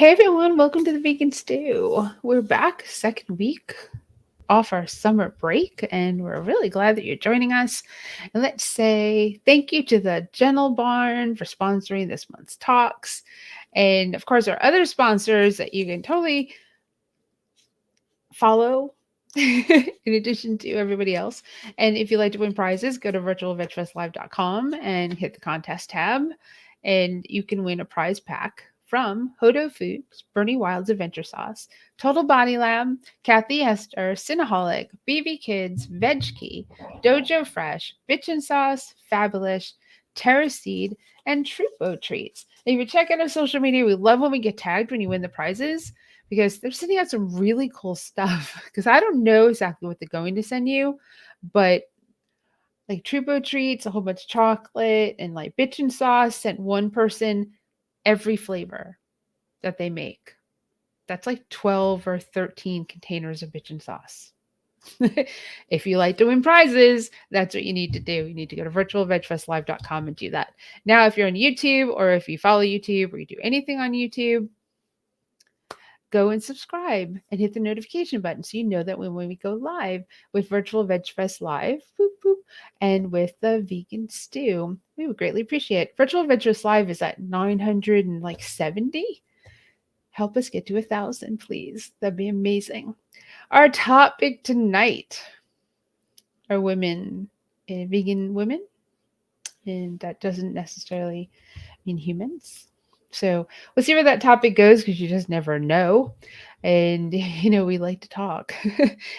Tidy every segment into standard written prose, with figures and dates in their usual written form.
Hey everyone, welcome to the Vegan Stew. We're back, second week off our summer break, and we're really glad that you're joining us. And let's say thank you to the Gentle Barn for sponsoring this month's talks. And of course, our other sponsors that you can totally follow in addition to everybody else. And if you'd like to win prizes, go to virtualvegfestlive.com and hit the contest tab, and you can win a prize pack from Hodo Foods, Bernie Wild's Adventure Sauce, Total Body Lab, Kathy Hester, Cinnaholic, BB Kids, Veg Key, Dojo Fresh, Bitchin' Sauce, Fabulous, Terra Seed, and Trupo Treats. And if you check out our social media, we love when we get tagged when you win the prizes, because they're sending out some really cool stuff. Because I don't know exactly what they're going to send you, but like Trupo Treats, a whole bunch of chocolate, and like Bitchin' Sauce sent one person every flavor that they make. That's like 12 or 13 containers of Bitchin' Sauce. If you like to win prizes, that's what you need to do. You need to go to virtualvegfestlive.com and do that. Now, if you're on YouTube, or if you follow YouTube, or you do anything on YouTube, go and subscribe and hit the notification button so you know that when we go live with Virtual Veg Fest Live, boop, boop, and with the Vegan Stew, we would greatly appreciate it. Virtual Veg Fest Live is at 970. Help us get to 1,000, please. That'd be amazing. Our topic tonight are women, vegan women, and that doesn't necessarily mean humans. So we'll see where that topic goes, because you just never know. And, we like to talk.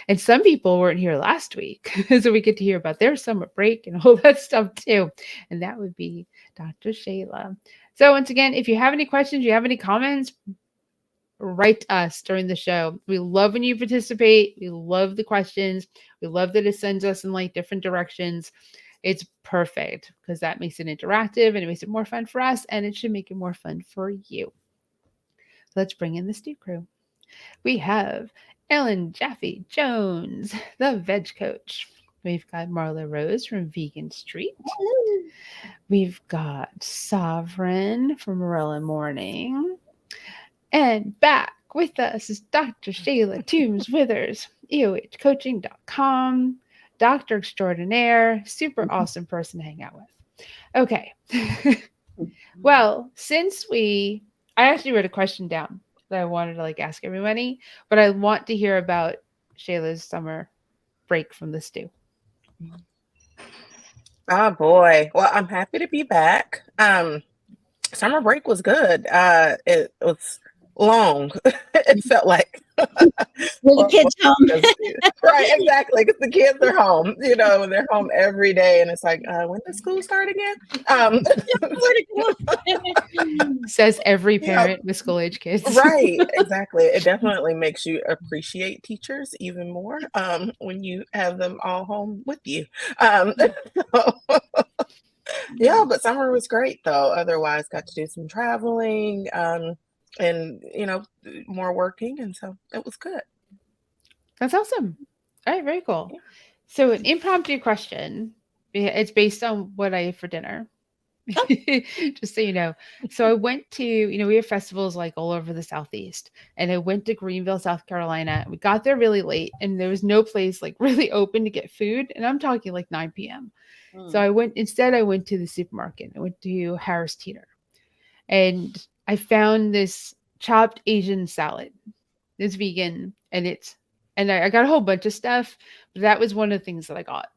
And some people weren't here last week, so we get to hear about their summer break and all that stuff too. And that would be Dr. Shayla. So once again, if you have any questions, you have any comments, write to us during the show. We love when you participate. We love the questions. We love that it sends us in like different directions. It's perfect because that makes it interactive and it makes it more fun for us, and it should make it more fun for you. Let's bring in the Stew crew. We have Ellen Jaffe Jones, the veg coach. We've got Marla Rose from Vegan Street. We've got Sovereign from Morella Morning. And back with us is Dr. Shayla Toombs Withers, EOHcoaching.com, Doctor Extraordinaire, super awesome person to hang out with. Okay. Well, I actually wrote a question down that I wanted to ask everybody, but I want to hear about Shayla's summer break from the stew. Oh boy. Well, I'm happy to be back. Summer break was good. It was long. It felt like the kids home. Right, exactly, because the kids are home. They're home every day, and it's like, when does school start again? Says every parent with school age kids. Right, exactly. It definitely makes you appreciate teachers even more when you have them all home with you. Yeah, but summer was great though. Otherwise, got to do some traveling, and more working, and so it was good. That's awesome. All right, very cool. Yeah. So an impromptu question. It's based on what I ate for dinner. Just so you know. So I went to, we have festivals like all over the Southeast, and I went to Greenville, South Carolina. We got there really late, and there was no place like really open to get food. And I'm talking like 9 p.m. So I went to the supermarket. I went to Harris Teeter, and I found this chopped Asian salad. It's vegan, and I got a whole bunch of stuff, but that was one of the things that I got,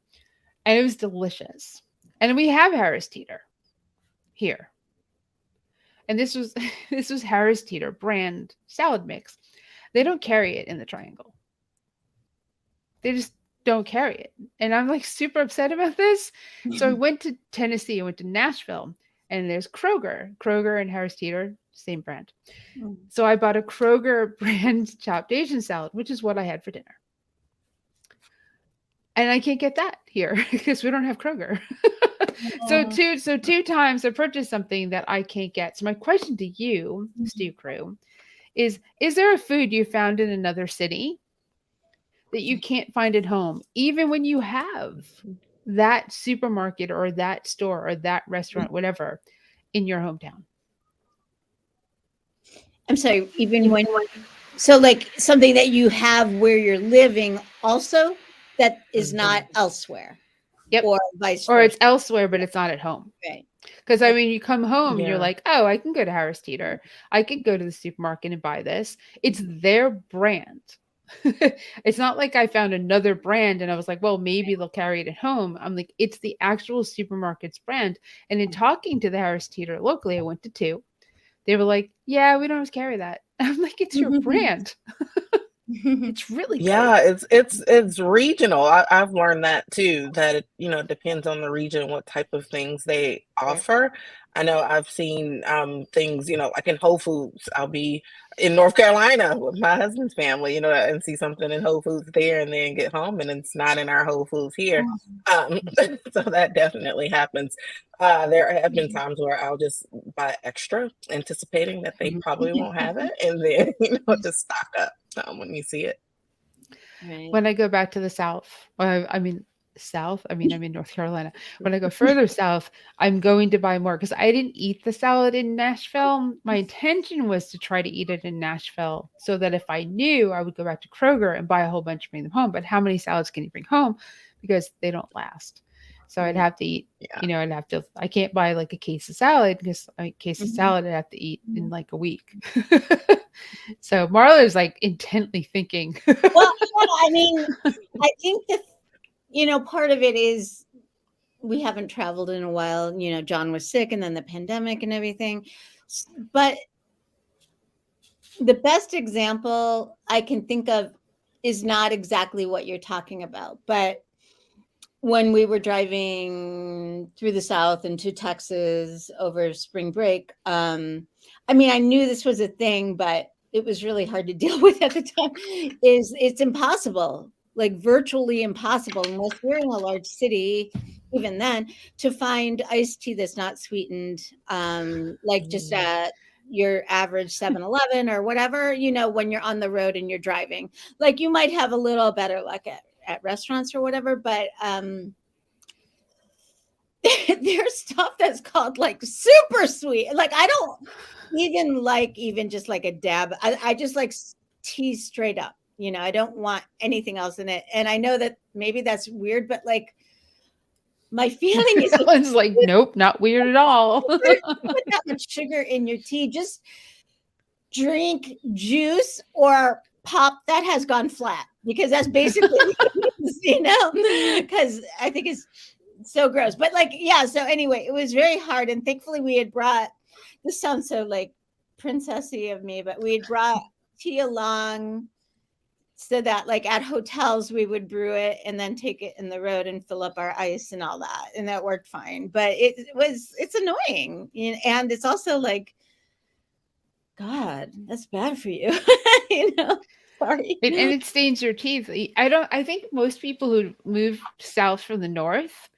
and it was delicious. And we have Harris Teeter here, and this was Harris Teeter brand salad mix. They don't carry it in the Triangle. They just don't carry it, and I'm like super upset about this. So I went to Tennessee. I went to Nashville, and there's Kroger and Harris Teeter, same brand. So I bought a Kroger brand chopped Asian salad, which is what I had for dinner. And I can't get that here because we don't have Kroger. So two times I purchased something that I can't get. So my question to you, Stew Crew, is there a food you found in another city that you can't find at home, even when you have that supermarket or that store or that restaurant, whatever, in your hometown? I'm sorry, even when, so like something that you have where you're living also that is not elsewhere Yep. or vice Or versa. it's elsewhere, but it's not at home. Right. Because I mean, you come home and you're Yeah. like, oh, I can go to Harris Teeter. I could go to the supermarket and buy this. It's their brand. It's not like I found another brand and I was like, well, maybe they'll carry it at home. I'm like, it's the actual supermarket's brand. And in talking to the Harris Teeter locally, I went to two. They were like, yeah, we don't always carry that. I'm like, it's your brand. It's really good. Yeah, it's regional. I've learned that too, that it, depends on the region, what type of things they offer. I know I've seen things, like in Whole Foods. I'll be in North Carolina with my husband's family, and see something in Whole Foods there and then get home and it's not in our Whole Foods here. So that definitely happens. There have been times where I'll just buy extra, anticipating that they probably won't have it, and then just stock up when you see it. Right. When I go back to the South, I mean, South, I mean, I'm in North Carolina. When I go further south, I'm going to buy more because I didn't eat the salad in Nashville. My intention was to try to eat it in Nashville so that if I knew, I would go back to Kroger and buy a whole bunch and bring them home. But how many salads can you bring home? Because they don't last. So I'd have to eat, Yeah. I'd have to, I can't buy like a case of salad because a case of salad I'd have to eat in like a week. So Marla's like intently thinking. Well, yeah, I mean, I think that, part of it is we haven't traveled in a while. John was sick and then the pandemic and everything. But the best example I can think of is not exactly what you're talking about. But when we were driving through the South into Texas over spring break, I mean, I knew this was a thing, but it was really hard to deal with at the time. It's impossible, like virtually impossible, unless you're in a large city, even then, to find iced tea that's not sweetened, like just at your average 7-Eleven or whatever, when you're on the road and you're driving. Like you might have a little better luck at restaurants or whatever, but there's stuff that's called like super sweet. Like I don't even like even just like a dab. I just like tea straight up. I don't want anything else in it. And I know that maybe that's weird, but like my feeling is Ellen's like, nope, not weird at all. put that much sugar in your tea. Just drink juice or pop that has gone flat, because that's basically because I think it's so gross. But like, yeah, so anyway, it was very hard, and thankfully we had brought, this sounds so like princessy of me, but we had brought tea along so that like at hotels we would brew it and then take it in the road and fill up our ice and all that, and that worked fine. But it's annoying, and it's also like, God, that's bad for you. Sorry. And it stains your teeth. I think most people who move south from the north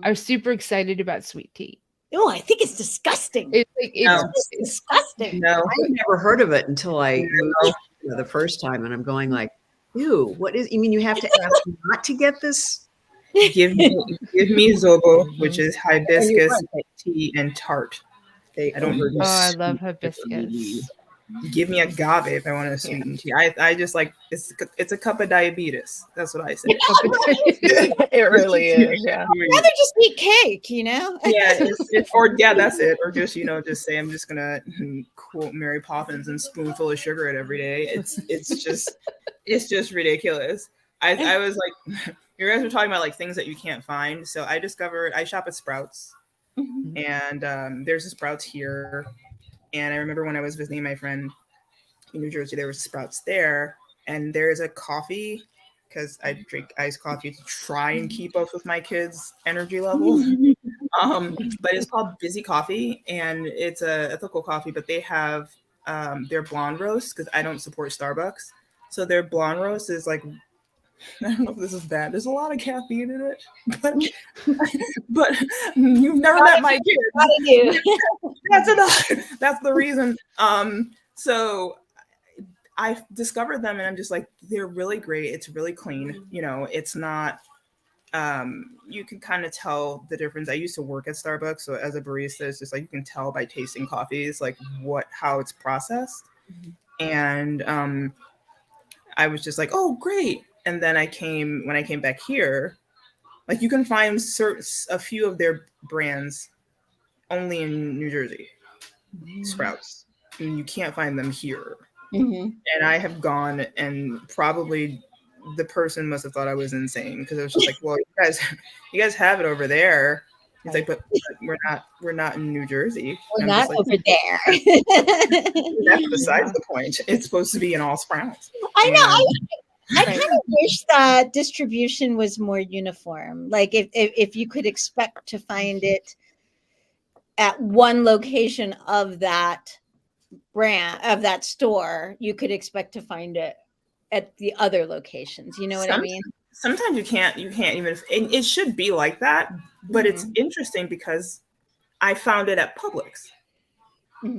are super excited about sweet tea. Oh, I think it's disgusting. It's like It's disgusting. No, I've never heard of it until I the first time, and I'm going like, ew, what is, you mean you have to ask not to get this? Give me zobo, which is hibiscus tea and tart. I don't. Oh, I love hibiscus. Give me agave if I want to sweeten tea. I just like, it's a cup of diabetes. That's what I say. It really is. Yeah. I'd rather just eat cake, Yeah, that's it. Or just just say I'm just gonna quote Mary Poppins and spoonful of sugar it every day. It's just ridiculous. I was like, you guys were talking about like things that you can't find. So I discovered, I shop at Sprouts, and there's a Sprouts here. And I remember when I was visiting my friend in New Jersey, there was Sprouts there, and there's a coffee, because I drink iced coffee to try and keep up with my kids' energy levels. But it's called Busy Coffee, and it's a ethical coffee, but they have their blonde roast, because I don't support Starbucks. So their blonde roast is like, I don't know if this is bad. There's a lot of caffeine in it, but you've never met my kids. That's enough. That's the reason. So I discovered them, and I'm just like, they're really great. It's really clean. It's not. You can kind of tell the difference. I used to work at Starbucks, so as a barista, it's just like you can tell by tasting coffees, like how it's processed. And I was just like, oh, great. And then when I came back here, like you can find a few of their brands only in New Jersey, Sprouts. And you can't find them here. Mm-hmm. And I have gone, and probably the person must have thought I was insane, because it was just like, well, you guys have it over there. He's like, but we're not in New Jersey. We're not like, over there. That's besides the point. It's supposed to be in all Sprouts. I know. I kind of wish that distribution was more uniform. Like if you could expect to find it at one location of that brand, of that store, you could expect to find it at the other locations. You know what I mean? Sometimes you can't even, and it should be like that, but it's interesting because I found it at Publix.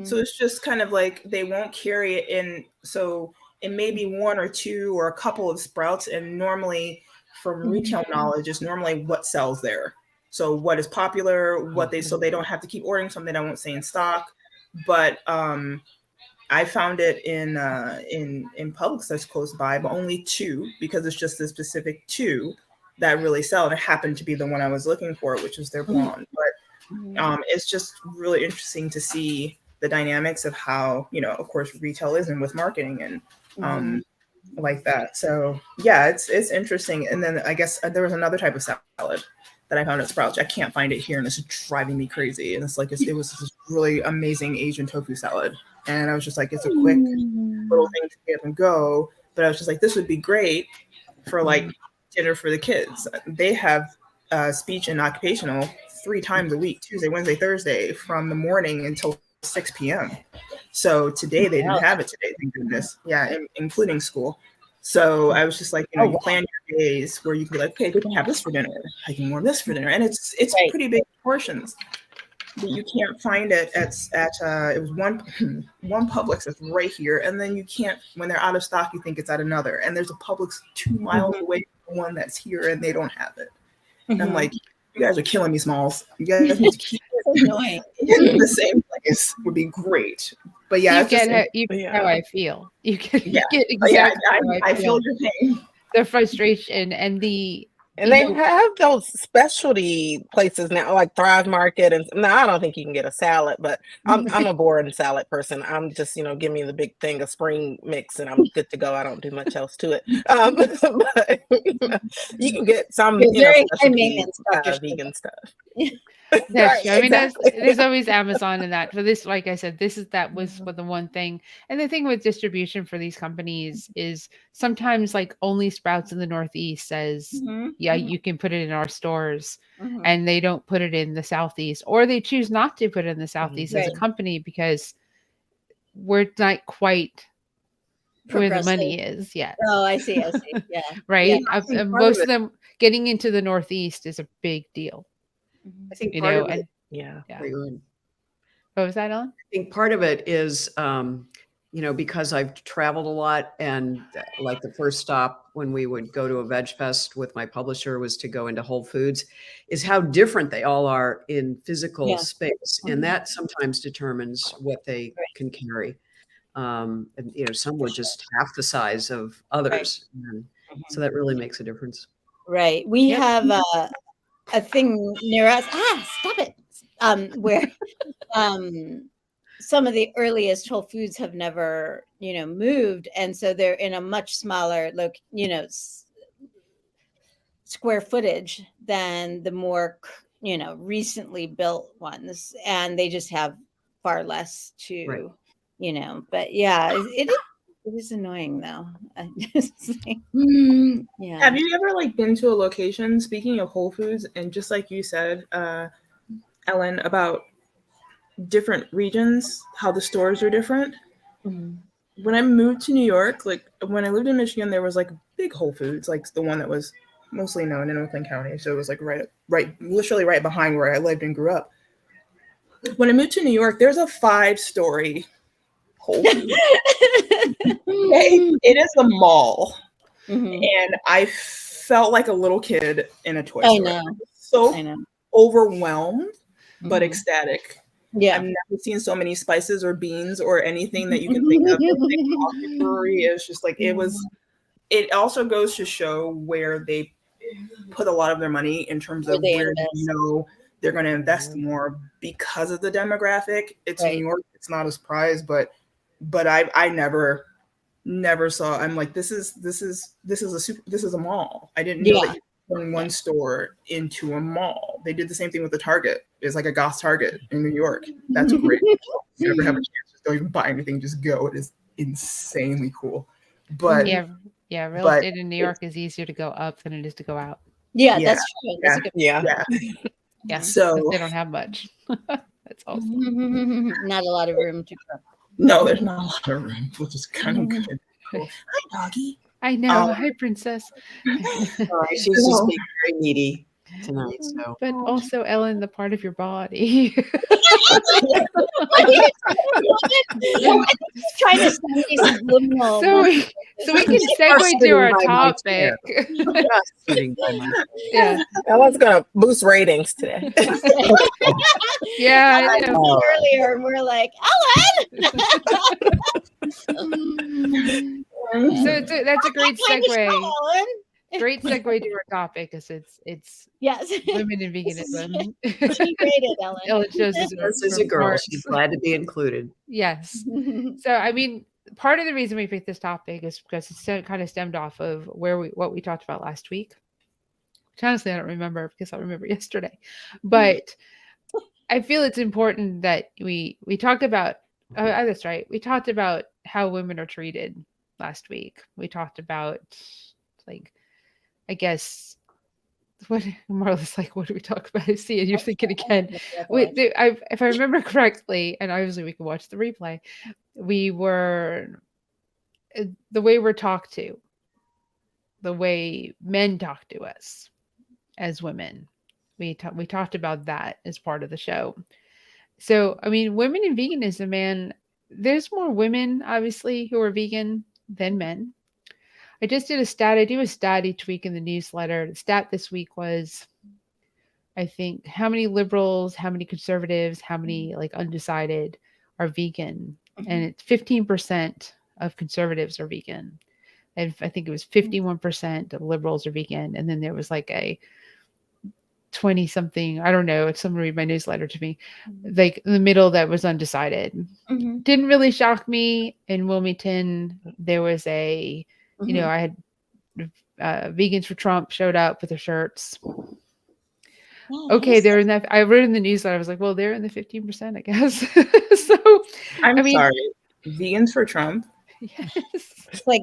So it's just kind of like they won't carry it in. So it may be one or two or a couple of Sprouts, and normally from retail knowledge is normally what sells there. So what is popular, so they don't have to keep ordering something that I won't say in stock. But I found it in Publix that's close by, but only two, because it's just the specific two that really sell. And it happened to be the one I was looking for, which was their blonde. But it's just really interesting to see the dynamics of how, of course, retail is and with marketing and like that. So yeah, it's interesting. And then I guess there was another type of salad that I found at Sprouts. I can't find it here, and it's driving me crazy. And it's like it was this really amazing Asian tofu salad. And I was just like, it's a quick little thing to get up and go. But I was just like, this would be great for like dinner for the kids. They have speech and occupational 3 times a week, Tuesday, Wednesday, Thursday, from the morning until 6 p.m. So today they didn't have it today, thank goodness. Yeah, including school. So I was just like, you plan your days where you can be like, okay, we can have this for dinner. I can warm this for dinner. And it's pretty big portions. But you can't find it at it was one Publix that's right here, and then you can't, when they're out of stock, you think it's at another, and there's a Publix 2 miles away from the one that's here, and they don't have it. And I'm like, you guys are killing me, Smalls. You guys need to keep it in the same place. Would be great. But yeah, you get how I feel. You get exactly. I feel your pain. The frustration and And they have those specialty places now, like Thrive Market. And now I don't think you can get a salad, but I'm a boring salad person. I'm just, give me the big thing of spring mix and I'm good to go. I don't do much else to it. But you can get some very high maintenance vegan stuff. That's true. I mean, there's always Amazon in that. For this, like I said, that was the one thing. And the thing with distribution for these companies is sometimes like only Sprouts in the Northeast says, you can put it in our stores, and they don't put it in the Southeast, or they choose not to put it in the Southeast as a company because we're not quite where the money is yet. Oh, I see. Yeah. Right. Yeah. Most of them getting into the Northeast is a big deal. I think part of it, What was that, Ellen? I think part of it is, because I've traveled a lot, and like the first stop when we would go to a Veg Fest with my publisher was to go into Whole Foods, is how different they all are in physical space. And that sometimes determines what they can carry. And, some were just half the size of others. And so that really makes a difference. Right. We have a thing near us. Stop it. Where some of the earliest Whole Foods have never, moved, and so they're in a much smaller, square footage than the more, recently built ones, and they just have far less to, But yeah, it is annoying though. Yeah. Have you ever been to a location, speaking of Whole Foods, and just like you said, Ellen, about different regions, how the stores are different? When I moved to New York, when I lived in Michigan, there was a big Whole Foods, like the one that was mostly known in Oakland County. So it was literally right behind where I lived and grew up. When I moved to New York, there's a 5-story Whole Foods. It is a mall. And I felt like a little kid in a toy store. I know. So overwhelmed, but ecstatic. Yeah. I've never seen so many spices or beans or anything that you can think of. The brewery is just like, it also goes to show where they put a lot of their money in terms of where they're going to invest more because of the demographic. It's New York. It's not a surprise, but I never saw. I'm like, this is a mall. I didn't know that you could turn one store into a mall. They did the same thing with the Target. It's like a Goss Target in New York. That's great. If you ever have a chance, just don't even buy anything. Just go. It is insanely cool. But real estate in New York is easier to go up than it is to go out. Yeah, that's true. That's a good yeah. So they don't have much. That's awesome. Not a lot of room to grow. No, there's not a lot of room, which is kind of good. Cool. Hi, doggy. I know. Hi, princess. She's just being very needy tonight. So, but also, Ellen, the part of your body. Trying to send me subliminal. So we can segue to our topic. Yeah, Ellen's gonna boost ratings today. Yeah, I know. Earlier, and we're like, Ellen. So that's a great segue. Great segue to our topic, because it's women in veganism. She rated Ellen. Ellen shows this is a girl. She's glad to be included. Yes. So I mean, part of the reason we picked this topic is because it's kind of stemmed off of what we talked about last week. Which honestly, I don't remember, because I remember yesterday. But I feel it's important that we talk about. That's right. We talked about how women are treated last week. We talked about, like, I guess, what Marla's like, what do we talk about? I see it. You're thinking again. If I remember correctly, and obviously we can watch the replay, we were the way we're talked to, the way men talk to us as women. We talked about that as part of the show. So, I mean, women in veganism, man, there's more women, obviously, who are vegan than men. I just did a stat. I do a stat each week in the newsletter. The stat this week was, I think, how many liberals, how many conservatives, how many like undecided are vegan. And it's 15% of conservatives are vegan. And I think it was 51% of liberals are vegan. And then there was like a 20 something, I don't know, if someone read my newsletter to me, like in the middle that was undecided. Didn't really shock me. In Wilmington, there was you know, I had Vegans for Trump showed up with their shirts. Okay, they're in that. I wrote in the newsletter, I was like, well, they're in the 15%, I guess. So I mean, sorry, Vegans for Trump. Yes. It's like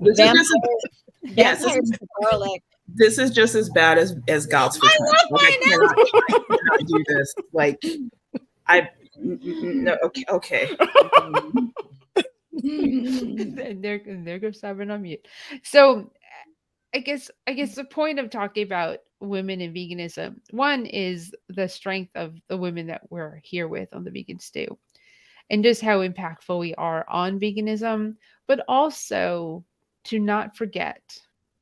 this is just as bad as Gouts for Trump. I cannot do this. Like, no, okay. And there goes Simon on mute. So I guess the point of talking about women in veganism, one is the strength of the women that we're here with on the Vegan Stew, and just how impactful we are on veganism, but also to not forget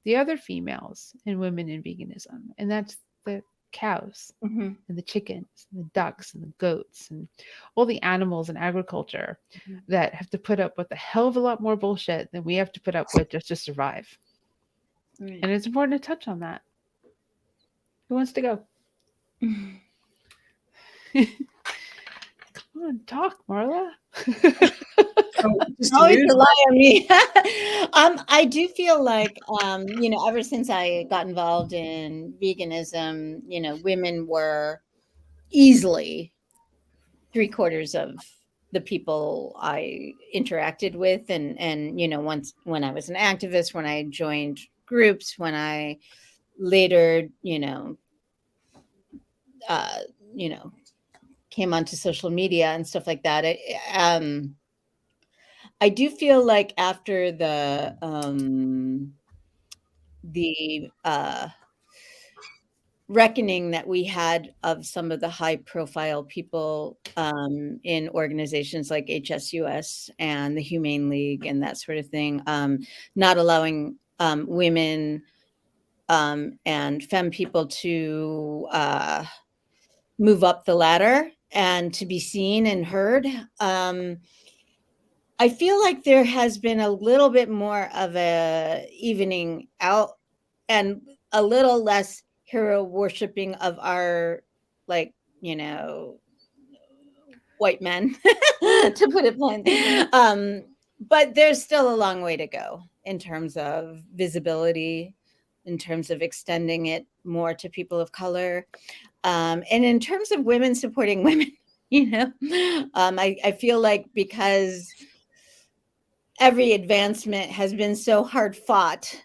the other females and women in veganism, and that's the cows and the chickens and the ducks and the goats and all the animals in agriculture that have to put up with a hell of a lot more bullshit than we have to put up with just to survive. And it's important to touch on that. Who wants to go? Come on, talk, Marla. Always rely on me. I do feel like, you know, ever since I got involved in veganism, you know, women were easily 3/4 of the people I interacted with. And, you know, once when I was an activist, when I joined groups, when I later, you know, came onto social media and stuff like that. I do feel like after the reckoning that we had of some of the high profile people in organizations like HSUS and the Humane League and that sort of thing, not allowing women and femme people to move up the ladder and to be seen and heard. I feel like there has been a little bit more of a evening out and a little less hero worshiping of our, like, you know, white men, to put it bluntly. But there's still a long way to go in terms of visibility, in terms of extending it more to people of color, and in terms of women supporting women. I feel like because every advancement has been so hard fought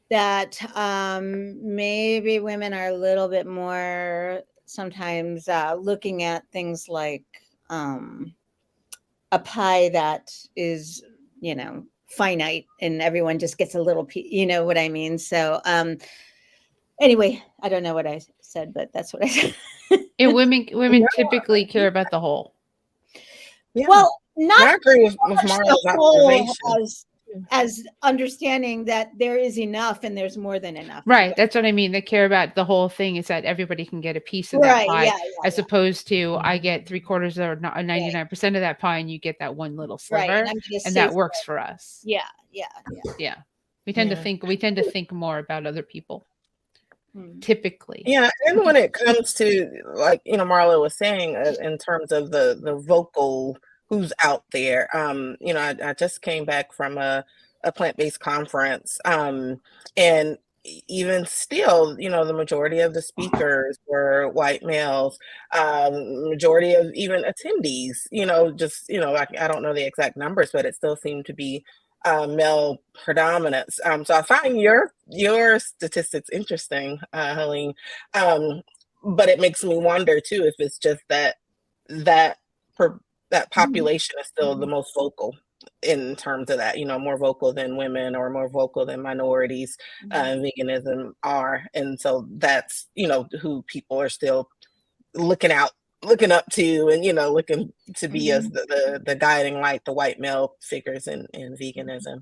that maybe women are a little bit more sometimes looking at things like a pie that is, finite, and everyone just gets a little piece, you know what I mean? So anyway, I don't know what I said, but that's what I said. And women typically care about the whole. Yeah. Well, not I agree with so much Marla's the whole observation. as understanding that there is enough and there's more than enough. Right. That's what I mean. They care about the whole thing, is that everybody can get a piece of that Right, pie, yeah, as opposed to I get 3/4 or 99% of that pie and you get that one little right. sliver. And I'm gonna And say that works for us. Yeah. Yeah. We tend Yeah. to think more about other people. Hmm. Typically. Yeah, and when it comes to, like, Marla was saying, in terms of the vocal who's out there, I just came back from a plant-based conference, and even still, the majority of the speakers were white males, majority of even attendees, I don't know the exact numbers, but it still seemed to be male predominance. So I find your statistics interesting, Helene. But it makes me wonder too if it's just that population is still the most vocal in terms of that, more vocal than women or more vocal than minorities, veganism are. And so that's, who people are still looking up to, and looking to be as the guiding light, the white male figures in veganism.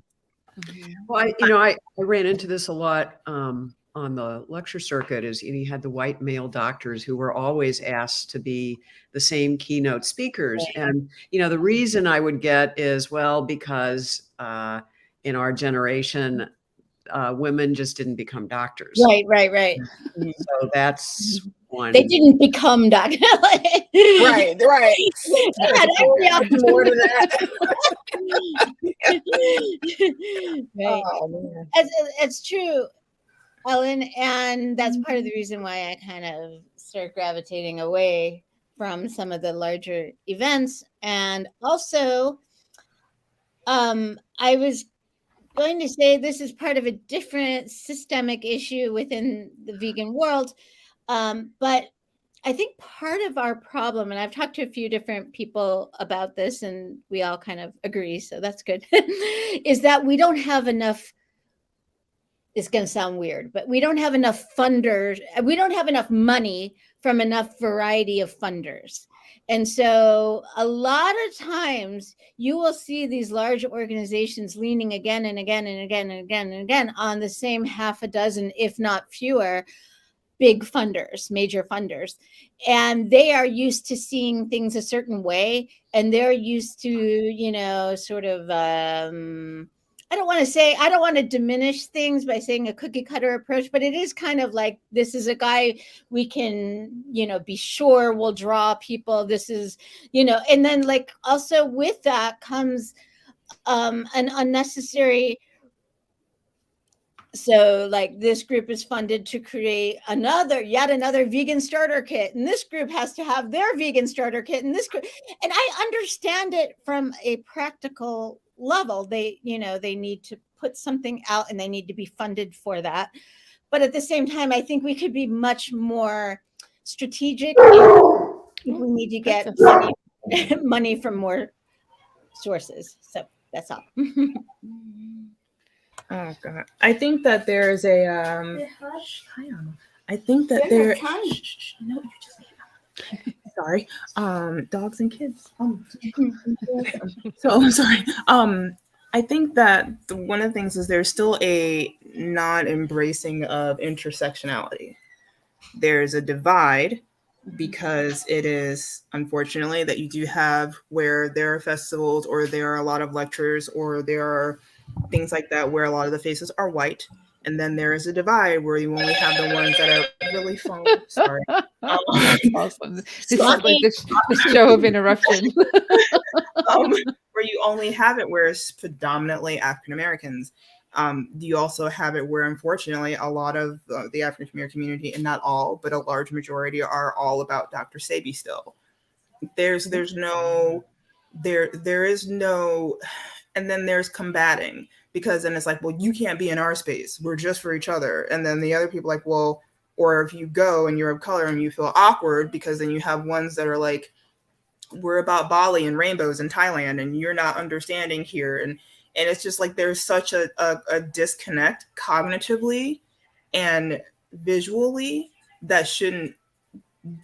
Well, I ran into this a lot on the lecture circuit. Is you had the white male doctors who were always asked to be the same keynote speakers, and the reason I would get is, well, because in our generation, women just didn't become doctors. Right. So that's one. They didn't become doctors. Right. Yeah, More to that. Right. Oh, man. It's true, Ellen, and that's part of the reason why I kind of start gravitating away from some of the larger events. And also, I was going to say this is part of a different systemic issue within the vegan world, but I think part of our problem, and I've talked to a few different people about this, and we all kind of agree, so that's good, is that we don't have enough. It's going to sound weird, but we don't have enough funders. We don't have enough money from enough variety of funders. And so a lot of times you will see these large organizations leaning again and again and again and again and again on the same half a dozen, if not fewer, big funders, major funders. And they are used to seeing things a certain way. And they're used to, sort of, I don't want to diminish things by saying a cookie cutter approach, but it is kind of like, this is a guy we can, be sure will draw people. This is, and then like also with that comes an unnecessary. So like this group is funded to create yet another vegan starter kit. And this group has to have their vegan starter kit. And this group, and I understand it from a practical level. They need to put something out and they need to be funded for that. But at the same time, I think we could be much more strategic. We need to get money from more sources. So that's all. Oh God! I think that there's a. I think that there. No, you just. Sorry. Dogs and kids. So I'm sorry. I think that one of the things is there's still a non-embracing of intersectionality. There's a divide because it is unfortunately that you do have where there are festivals or there are a lot of lectures or there are things like that where a lot of the faces are white. And then there is a divide where you only have the ones that are really fun. Sorry. That's awesome. This is Sorry. like the show of interruption. Where you only have it where it's predominantly African Americans. You also have it where, unfortunately, a lot of the African American community, and not all, but a large majority, are all about Dr. Sebi still. There is no, and then there's combating, because then it's like, well, you can't be in our space. We're just for each other. And then the other people like, well, or if you go and you're of color and you feel awkward, because then you have ones that are like, we're about Bali and rainbows in Thailand and you're not understanding here. And it's just like there's such a disconnect cognitively and visually that shouldn't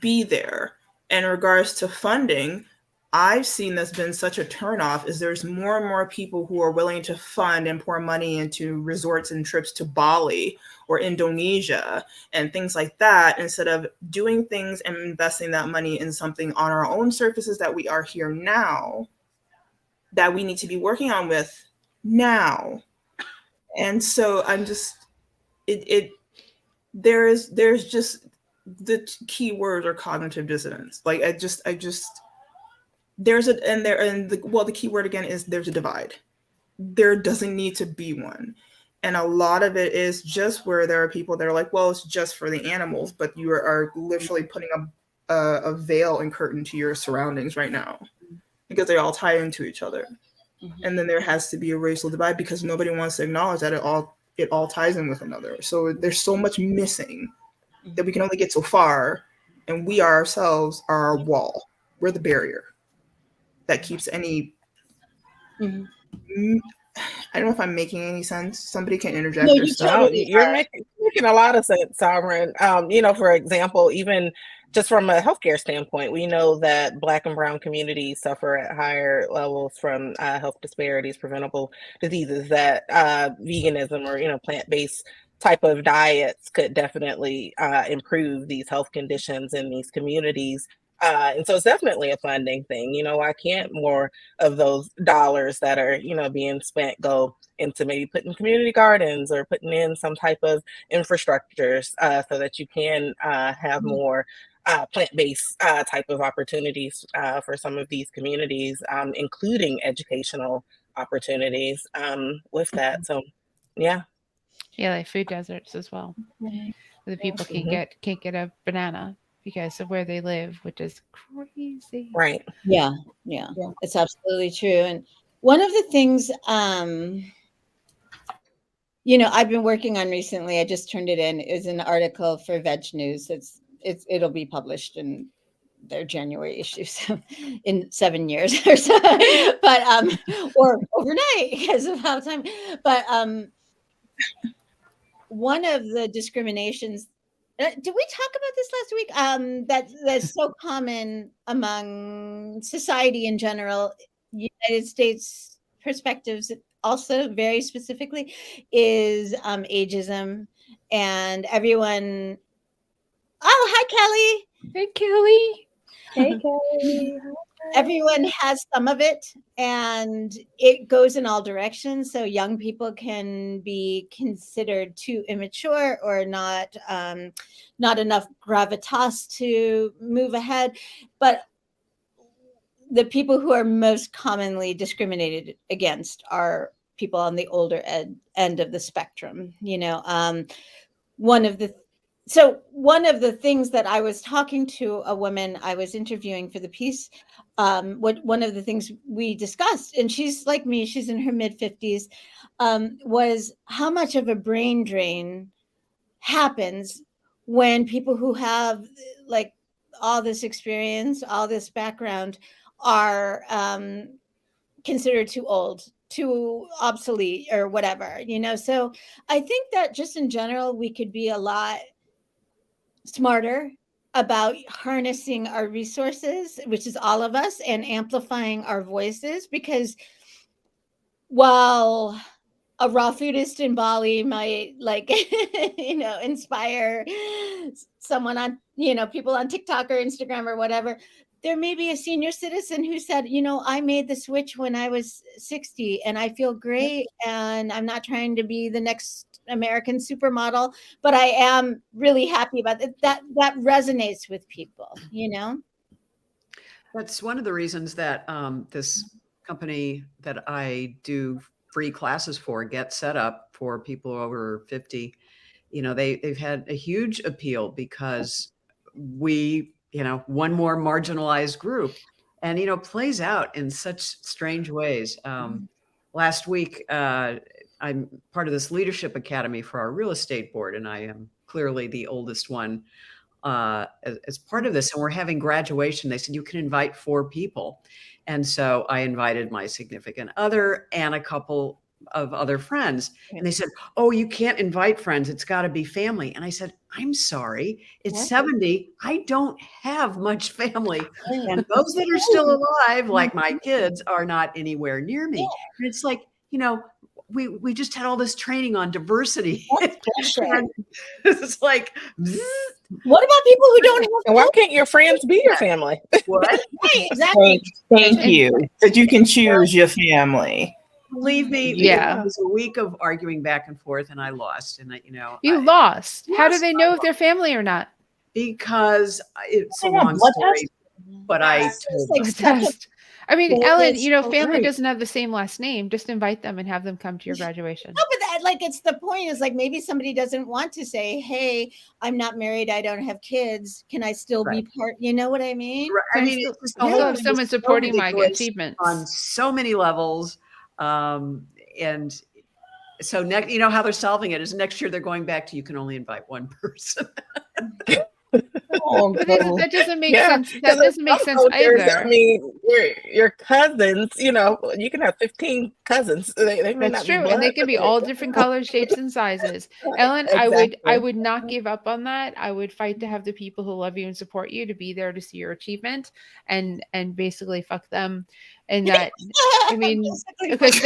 be there. In regards to funding, I've seen that's been such a turnoff is there's more and more people who are willing to fund and pour money into resorts and trips to Bali or Indonesia and things like that, instead of doing things and investing that money in something on our own surfaces that we are here now, that we need to be working on with now. And so I'm just, there's just, the key words are cognitive dissonance. Like there's the key word again is there's a divide. There doesn't need to be one. And a lot of it is just where there are people that are like, well, it's just for the animals, but you are literally putting a veil and curtain to your surroundings right now, because they all tie into each other. Mm-hmm. And then there has to be a racial divide because nobody wants to acknowledge that it all ties in with another. So there's so much missing that we can only get so far, and we ourselves are our wall. We're the barrier that keeps any. Mm-hmm. I don't know if I'm making any sense. Somebody can interject. No, you're making a lot of sense, Sovereign. For example, even just from a healthcare standpoint, we know that Black and Brown communities suffer at higher levels from health disparities, preventable diseases, that veganism or, plant-based type of diets could definitely improve these health conditions in these communities. And so it's definitely a funding thing. Why can't more of those dollars that are, being spent go into maybe putting community gardens or putting in some type of infrastructures so that you can have more plant-based type of opportunities for some of these communities, including educational opportunities with that. So, yeah. Yeah, like food deserts as well. The people can't get a banana because of where they live, which is crazy. Right. Yeah. It's absolutely true. And one of the things, I've been working on recently, I just turned it in, is an article for Veg News. It'll be published in their January issue, so in 7 years or so, but or overnight because of how time. But one of the discriminations. Did we talk about this last week? That's so common among society in general, United States perspectives also very specifically, is ageism, and everyone. Oh, hi, Kelly. Hey, Kelly. Hey, Kelly. Everyone has some of it, and it goes in all directions. So young people can be considered too immature or not enough gravitas to move ahead. But the people who are most commonly discriminated against are people on the older end of the spectrum. One of the things that I was talking to a woman I was interviewing for the piece, one of the things we discussed, and she's like me, she's in her mid-50s, was how much of a brain drain happens when people who have like all this experience, all this background are considered too old, too obsolete, or whatever, So I think that just in general, we could be a lot smarter about harnessing our resources, which is all of us, and amplifying our voices, because while a raw foodist in Bali might like, inspire someone on, people on TikTok or Instagram or whatever. There may be a senior citizen who said, I made the switch when I was 60 and I feel great. And I'm not trying to be the next American supermodel, but I am really happy about it. That resonates with people, That's one of the reasons that this company that I do free classes for Get Set Up for people over 50. They've had a huge appeal because we, one more marginalized group, and plays out in such strange ways. Last week, I'm part of this leadership academy for our real estate board, and I am clearly the oldest one as part of this, and we're having graduation. They said you can invite 4 people, and so I invited my significant other and a couple of other friends, and they said, "Oh, you can't invite friends, it's got to be family." And I said, "I'm sorry, it's 70, I don't have much family, and those that are still alive, like my kids, are not anywhere near me." And it's like, we just had all this training on diversity. And it's like, what about people who don't have And why can't your friends be your family? what? Right, exactly. Thank you. That you can choose your family. Believe me, Yeah. it was a week of arguing back and forth, and I lost. And You lost. How do they know if they're family or not? because it's a They have long blood story. tests? But I It's told like them. such a Test. I mean, Well, Ellen, it's family right. doesn't have the same last name. Just invite them and have them come to your graduation. No, but it's the point is like maybe somebody doesn't want to say, "Hey, I'm not married. I don't have kids. Can I still be part?" You know what I mean? Right. I Can mean, still- it's just I the still whole have thing someone is so supporting my ridiculous achievements. on so many levels. And so next, how they're solving it is next year they're going back to you can only invite one person. Oh, But no. that doesn't make Yeah, sense. That 'cause in doesn't make some sense cultures, either. I mean, your cousins, you can have 15 cousins. They may That's not be true, and they blood, can but be all different colors, shapes, and sizes. Ellen, I exactly. would not give up on that. I would fight to have the people who love you and support you to be there to see your achievement, and basically fuck them. And that, I mean, Basically, because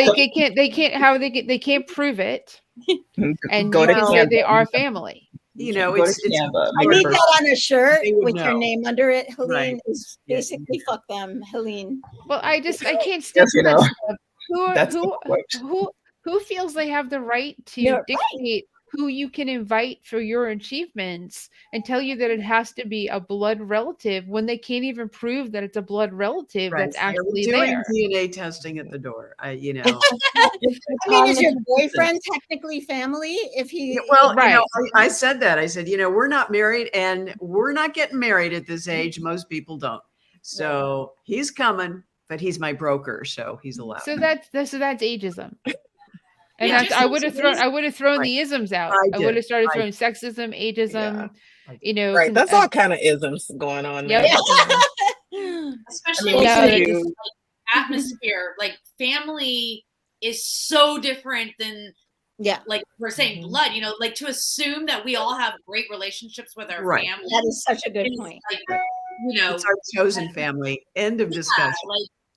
they can't prove it, and Go you to can say Canada. they are family. Go to It's Canada. I need that on a shirt They would with your know. name under it. Helene Right. is Yeah. basically fuck them, Helene. Well, I can't stand Yes, that stuff. That's Who feels they have the right to You're right. dictate who you can invite for your achievements and tell you that it has to be a blood relative when they can't even prove that it's a blood relative Right. that's They're actually doing there? DNA testing at the door. I mean, is your boyfriend technically family? If he, Well, Right. I said that. I said, we're not married and we're not getting married at this age. Most people don't. So he's coming, but he's my broker, so he's allowed. So that's ageism. And Yeah, that's just I would have thrown Right. the isms out. I I would did. have started I throwing sexism, ageism, Right. That's all kind of isms going on there. Yep. especially I mean, with Yeah, today's you- atmosphere, like family is so different than yeah, like we're saying blood, like to assume that we all have great relationships with our Right. family. that is such a good is point. like, It's our chosen family. End of discussion.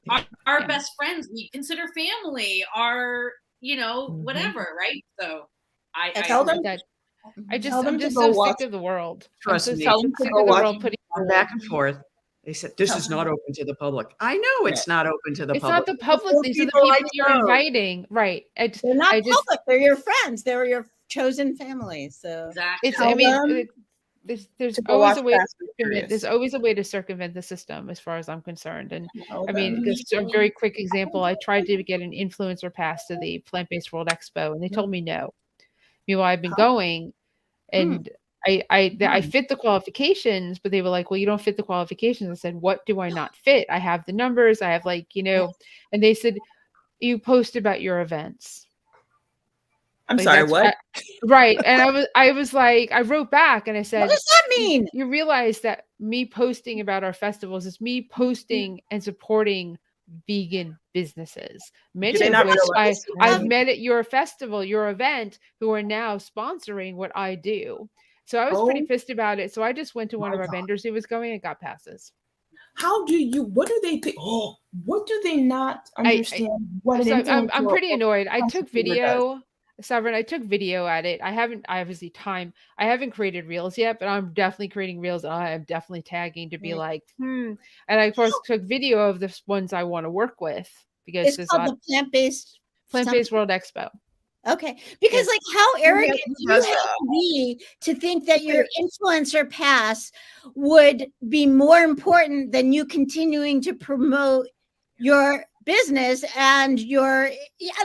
like our Yeah. best friends we consider family, our whatever, right? So I Tell them. I'm Tell them to just go so watch- sick of the world. Trust I'm so me. sick Tell them to of go the watch world putting Back and forth. They said, this is not open to the public. I know it's not open to the It's public. not the public. Those These are the people people I you're know. inviting. Right. They're not public. They're your friends. They're your chosen family. So exactly. It's, I mean, there's to go always watch a way. Fast and Furious. There's always a way to circumvent the system, as far as I'm concerned. And Tell I mean, them. just a very quick example. I tried to get an influencer pass to the Plant-Based World Expo, and they told me no. Meanwhile, I've been going, and I fit the qualifications, but they were like, "Well, you don't fit the qualifications." I said, "What do I not fit? I have the numbers. I have and they said, "You post about your events." I'm sorry, what? Right. And I was like, I wrote back and I said, what does that mean? You realize that me posting about our festivals is me posting and supporting vegan businesses, many they of not which realize I've met at your festival, your event, who are now sponsoring what I do. So I was pretty pissed about it. So I just went to one of our vendors who was going and got passes. What do they think? What do they not understand? I'm pretty annoyed. I took video Sovereign, I took video at it. I haven't, I obviously I haven't created reels yet, but I'm definitely creating reels. And I am definitely tagging to be like, And I, of course, took video of the ones I want to work with because It's there's called the Plant-Based Plant-Based World Expo. Okay. Because Yes. like how arrogant who you have does to be to think that your influencer pass would be more important than you continuing to promote your business and your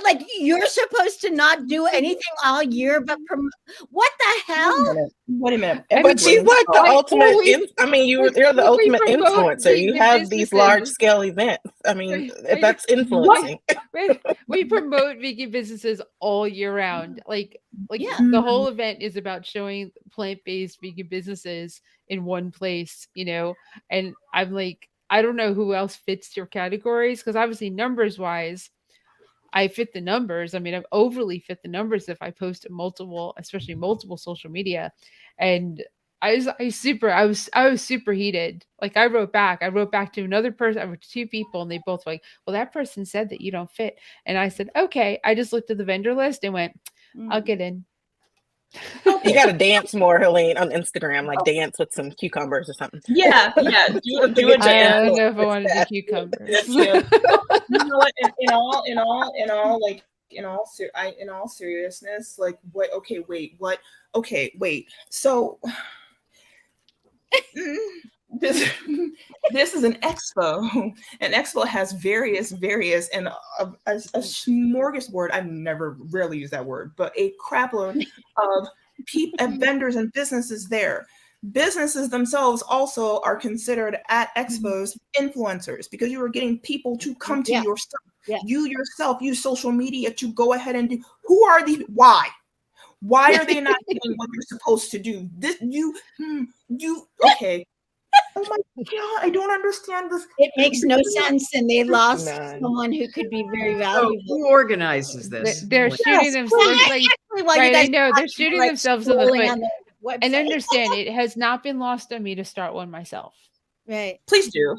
like you're supposed to not do anything all year but promote. What the hell? Wait a minute. But she's like the ultimate. I mean, you're the we ultimate promote influencer. You vegan have these businesses. large scale events. I mean, that's influencing. We promote vegan businesses all year round. Like Yeah. the whole event is about showing plant-based vegan businesses in one place, you know. And I'm like, I don't know who else fits your categories because obviously numbers wise, I fit the numbers. I mean, I've overly fit the numbers if I post multiple, especially multiple social media. And I was super heated. Like I wrote back to another person. I wrote to two people and they both were like, well, that person said that you don't fit. And I said, okay. I just looked at the vendor list and went, I'll get in. You got to dance more, Helene, on Instagram. Like dance with some cucumbers or something. Yeah. Do a dance. I don't know if I want to do cucumbers. You know what? In all seriousness, like what? Okay, wait. What? Okay, wait. So this is an expo. An expo has various and a smorgasbord. I've never rarely used that word, but a crapload of vendors and businesses there. Businesses themselves also are considered at expos influencers because you are getting people to come to your stuff. Yeah. You yourself use social media to go ahead and do. Who are these? Why are they not doing what you're supposed to do? This you okay. Oh my God, I don't understand this. It makes no sense, and they lost someone who could be very valuable. So who organizes this? They're shooting themselves. Like, right, I know they're shooting themselves in the foot. And understand, it has not been lost on me to start one myself. Right. Please do.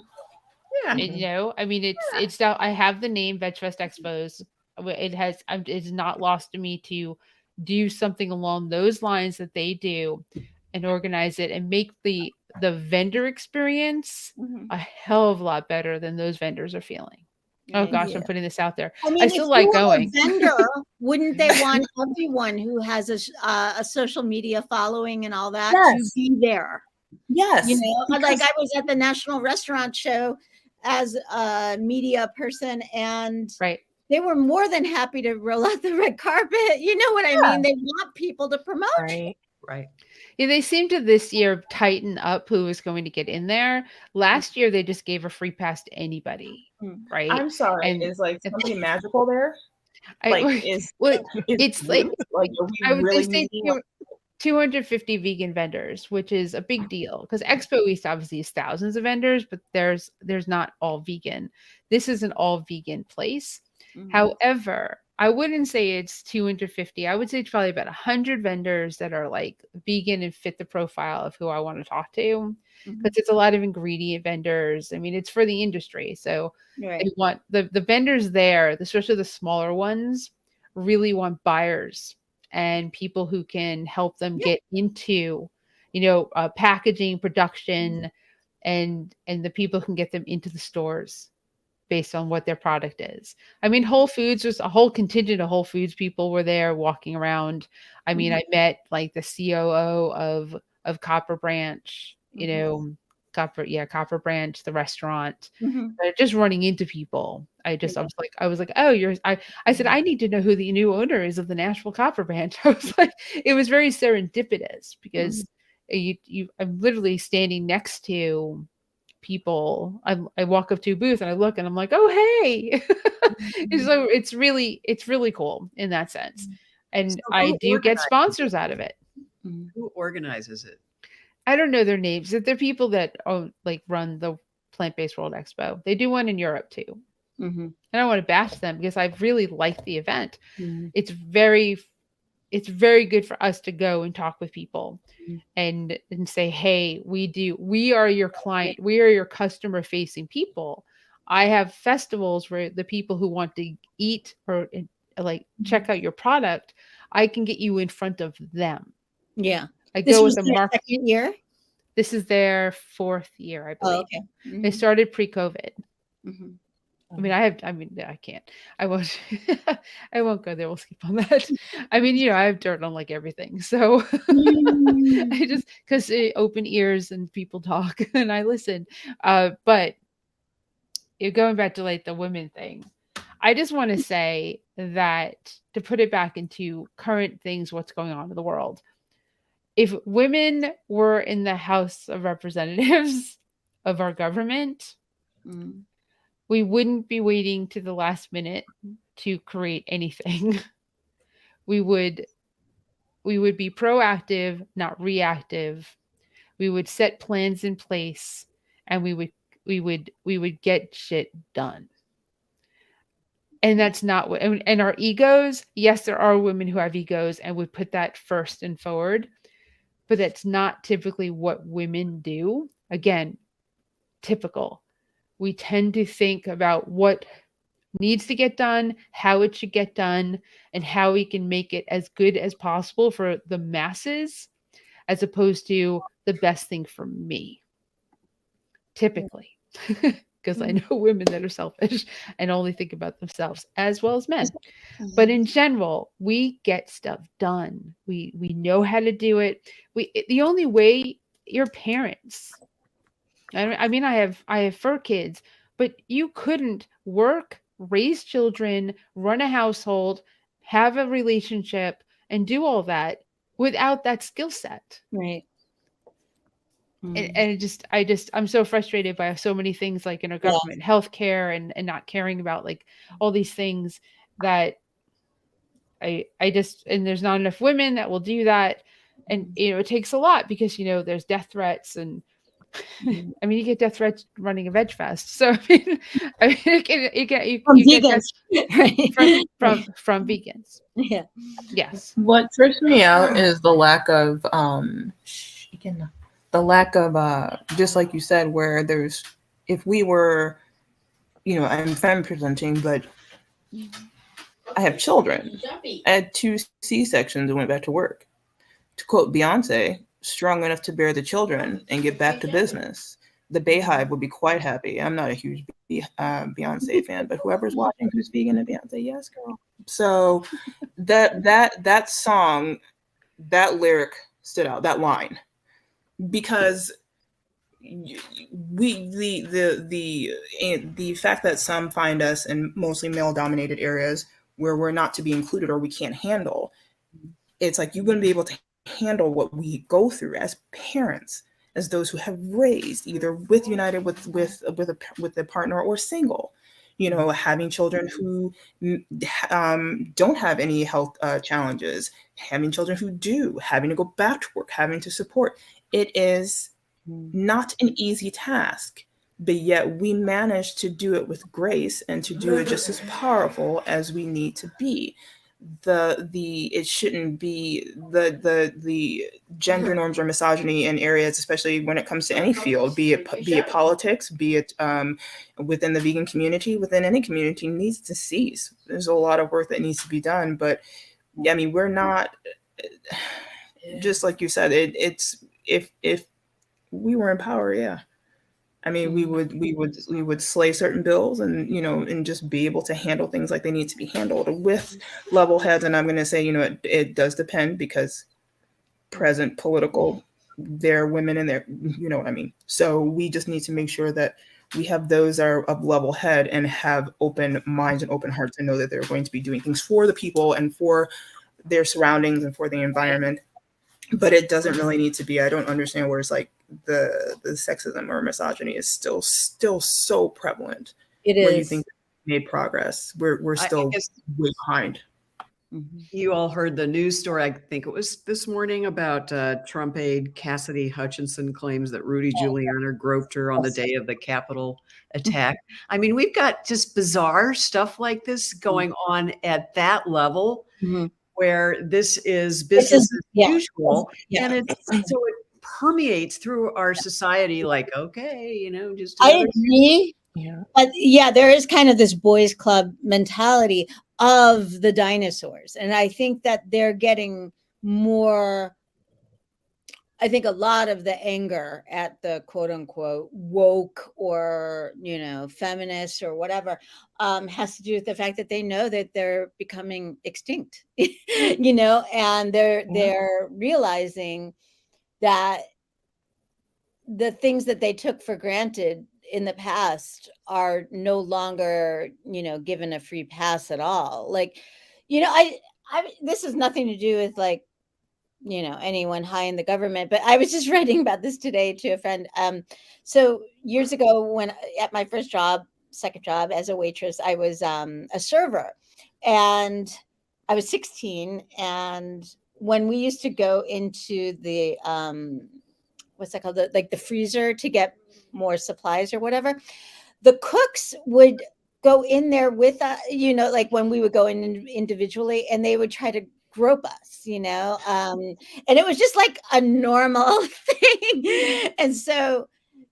Yeah. And, you know, I mean, it's out. I have the name VegFest Expos. It's not lost to me to do something along those lines that they do and organize it and make the vendor experience a hell of a lot better than those vendors are feeling. Oh gosh, I'm putting this out there. I mean, I still like going. Vendor, wouldn't they want everyone who has a social media following and all that to be there? Yes. You know, like I was at the National Restaurant Show as a media person, and they were more than happy to roll out the red carpet. You know what I mean? They want people to promote. Right. Yeah, they seem to this year tighten up who is going to get in there. Last year, they just gave a free pass to anybody, right? I'm sorry. And is like something magical there? It's like I would say 250 vegan vendors, which is a big deal because Expo East obviously is thousands of vendors, but there's not all vegan. This is an all vegan place. However, I wouldn't say it's 250. I would say it's probably about 100 vendors that are like vegan and fit the profile of who I want to talk to. Because it's a lot of ingredient vendors. I mean, it's for the industry. So they want the vendors there, especially the smaller ones, really want buyers and people who can help them get into, you know, packaging, production, and the people who can get them into the stores based on what their product is. I mean, Whole Foods, was a whole contingent of Whole Foods people were there walking around. I mean, I met like the COO of Copper Branch, you know, Copper Branch, the restaurant. Just running into people. I was like, oh, I said, I need to know who the new owner is of the Nashville Copper Branch. I was like, it was very serendipitous because I'm literally standing next to people. I walk up to a booth and I look and I'm like, oh, hey. So it's really cool in that sense. And so I do get sponsors out of it. Who organizes it? I don't know their names. They're people that run the Plant-Based World Expo. They do one in Europe too. I don't want to bash them because I really like the event. It's very good for us to go and talk with people and say, hey, we are your client. We are your customer facing people. I have festivals where the people who want to eat or like check out your product, I can get you in front of them. Yeah. I This go was with the their market. second year? This is their 4th year, I believe. Oh, okay. They started pre-COVID. Mhm. I mean, I can't. I won't. I won't go there. We'll skip on that. I mean, you know, I have dirt on like everything, so I just because open ears and people talk and I listen. But you're going back to like the women thing. I just want to say that to put it back into current things, what's going on in the world. If women were in the House of Representatives of our government, we wouldn't be waiting to the last minute to create anything. we would be proactive, not reactive. We would set plans in place and we would get shit done. And that's not what, and our egos, yes, there are women who have egos and would put that first and forward, but that's not typically what women do. Again, typical. We tend to think about what needs to get done, how it should get done, and how we can make it as good as possible for the masses, as opposed to the best thing for me. Typically. Because I know women that are selfish and only think about themselves as well as men. But in general, we get stuff done. We know how to do it. The only way your parents. I mean, I have fur kids, but you couldn't work, raise children, run a household, have a relationship, and do all that without that skill set. Right. And I'm so frustrated by so many things like in our government, healthcare and not caring about like all these things that I just, and there's not enough women that will do that. And, you know, it takes a lot because, you know, there's death threats and I mean, you get death threats running a veg fest. So, I mean, you get vegans. From vegans. Yeah. Yes. What trips me out is the lack of just like you said, where there's, if we were, you know, I'm femme presenting, but I have children. I had 2 C-sections and went back to work. To quote Beyonce, strong enough to bear the children and get back to business. The Bayhive would be quite happy. I'm not a huge Beyonce fan, but whoever's watching who's vegan and Beyonce, yes, girl. So that song, that lyric stood out, that line, because the fact that some find us in mostly male-dominated areas where we're not to be included or we can't handle, it's like you wouldn't be able to handle what we go through as parents, as those who have raised either with united with a partner or single, you know, having children who don't have any health challenges, having children who do, having to go back to work, having to support. It is not an easy task, but yet we manage to do it with grace and to do it just as powerful as we need to be. It shouldn't be the gender norms or misogyny in areas, especially when it comes to any field, be it politics, be it within the vegan community, within any community, needs to cease. There's a lot of work that needs to be done, but I mean, we're not, just like you said, it's if we were in power, yeah. I mean, we would slay certain bills and, you know, and just be able to handle things like they need to be handled with level heads. And I'm going to say, you know, it does depend, because present political, there are women in there, you know what I mean? So we just need to make sure that we have those that are of level head and have open minds and open hearts and know that they're going to be doing things for the people and for their surroundings and for the environment. But it doesn't really need to be. I don't understand where it's like the sexism or misogyny is still so prevalent. It where is. You think we made progress. We're still way behind. You all heard the news story, I think it was this morning, about Trump aide Cassidy Hutchinson claims that Rudy Giuliani groped her on the day of the Capitol attack. I mean, we've got just bizarre stuff like this going on at that level. Where this is business as usual, and so it permeates through our society. Like, okay, you know, just I agree. Yeah, but yeah, there is kind of this boys' club mentality. of the dinosaurs. And I think that they're getting more, I think a lot of the anger at the quote unquote woke or, you know, feminists or whatever has to do with the fact that they know that they're becoming extinct, you know, and they're realizing that the things that they took for granted in the past are no longer, you know, given a free pass at all. Like, you know, this has nothing to do with like, you know, anyone high in the government, but I was just writing about this today to a friend. So years ago, when at my first job, second job as a waitress, I was a server, and I was 16. And when we used to go into the what's that called, like the freezer to get more supplies or whatever, the cooks would go in there with you know, like when we would go in individually, and they would try to grope us, you know, and it was just like a normal thing. And so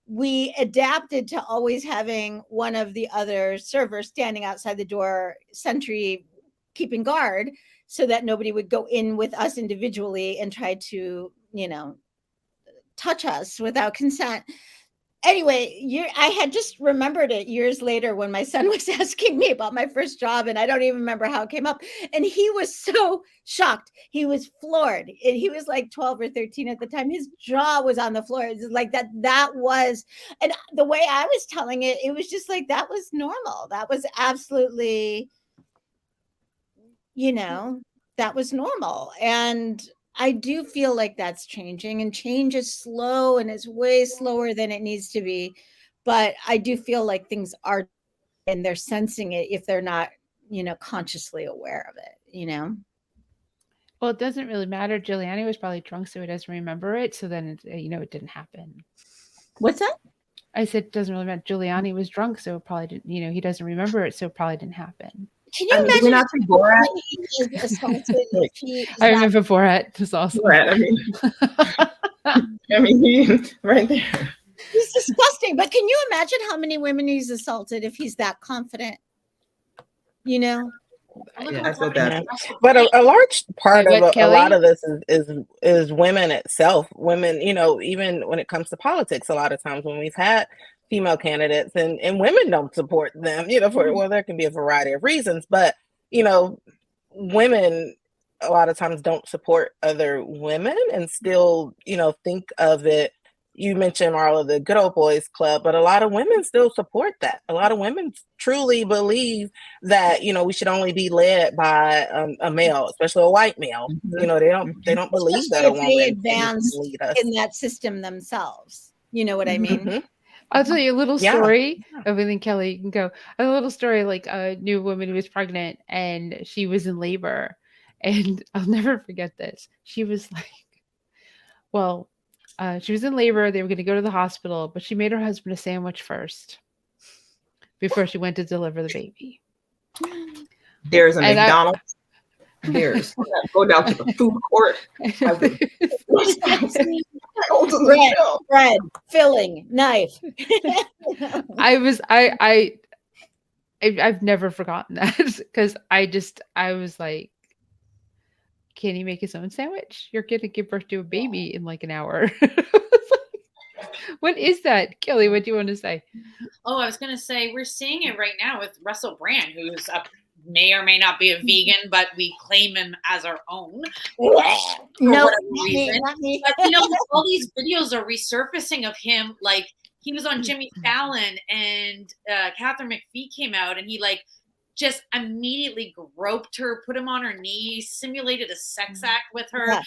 we adapted to always having one of the other servers standing outside the door, sentry, keeping guard, so that nobody would go in with us individually and try to, you know, touch us without consent. Anyway, I had just remembered it years later when my son was asking me about my first job, and I don't even remember how it came up. And he was so shocked. He was floored. And he was like 12 or 13 at the time. His jaw was on the floor. It's like that was, and the way I was telling it, it was just like, that was normal. That was absolutely, you know, that was normal. And I do feel like that's changing, and change is slow, and it's way slower than it needs to be. But I do feel like things are, and they're sensing it if they're not, you know, consciously aware of it, you know? Well, it doesn't really matter. Giuliani was probably drunk, so he doesn't remember it. So then, you know, it didn't happen. What's that? I said it doesn't really matter. Giuliani was drunk, so it probably didn't, you know, he doesn't remember it, so it probably didn't happen. Can you imagine? Did we not see Borat? I remember Borat. It was awesome. Borat, I mean, right there. He's disgusting. But can you imagine how many women he's assaulted if he's that confident? You know? Yeah, so that. But a large part Wait, of what, a lot Kelly? of this is women itself. Women, you know, even when it comes to politics, a lot of times when we've had female candidates and women don't support them, you know, well, there can be a variety of reasons, but you know, women a lot of times don't support other women and still, you know, think of it. You mentioned all of the good old boys club, but a lot of women still support that. A lot of women truly believe that, you know, we should only be led by a male, especially a white male. You know, they don't believe that a Especially if woman they can advanced lead us. in that system themselves. You know what I mean? I'll tell you a little Yeah. story. And then Kelly, you can go. A little story, like a new woman who was pregnant and she was in labor. And I'll never forget this. She was like, well, she was in labor. They were going to go to the hospital, but she made her husband a sandwich first before she went to deliver the baby. There's a And McDonald's. There's go down to the food court. Bread, filling, knife. I've never forgotten that because I was like, can he make his own sandwich? You're going to give birth to a baby in like an hour. What is that? Kelly, what do you want to say? Oh, I was going to say, we're seeing it right now with Russell Brand, who's may or may not be a vegan, but we claim him as our own. No, reason. But, you know, all these videos are resurfacing of him. Like, he was on Jimmy Fallon, and Catherine McPhee came out, and he like just immediately groped her, put him on her knees, simulated a sex act with her. Yeah.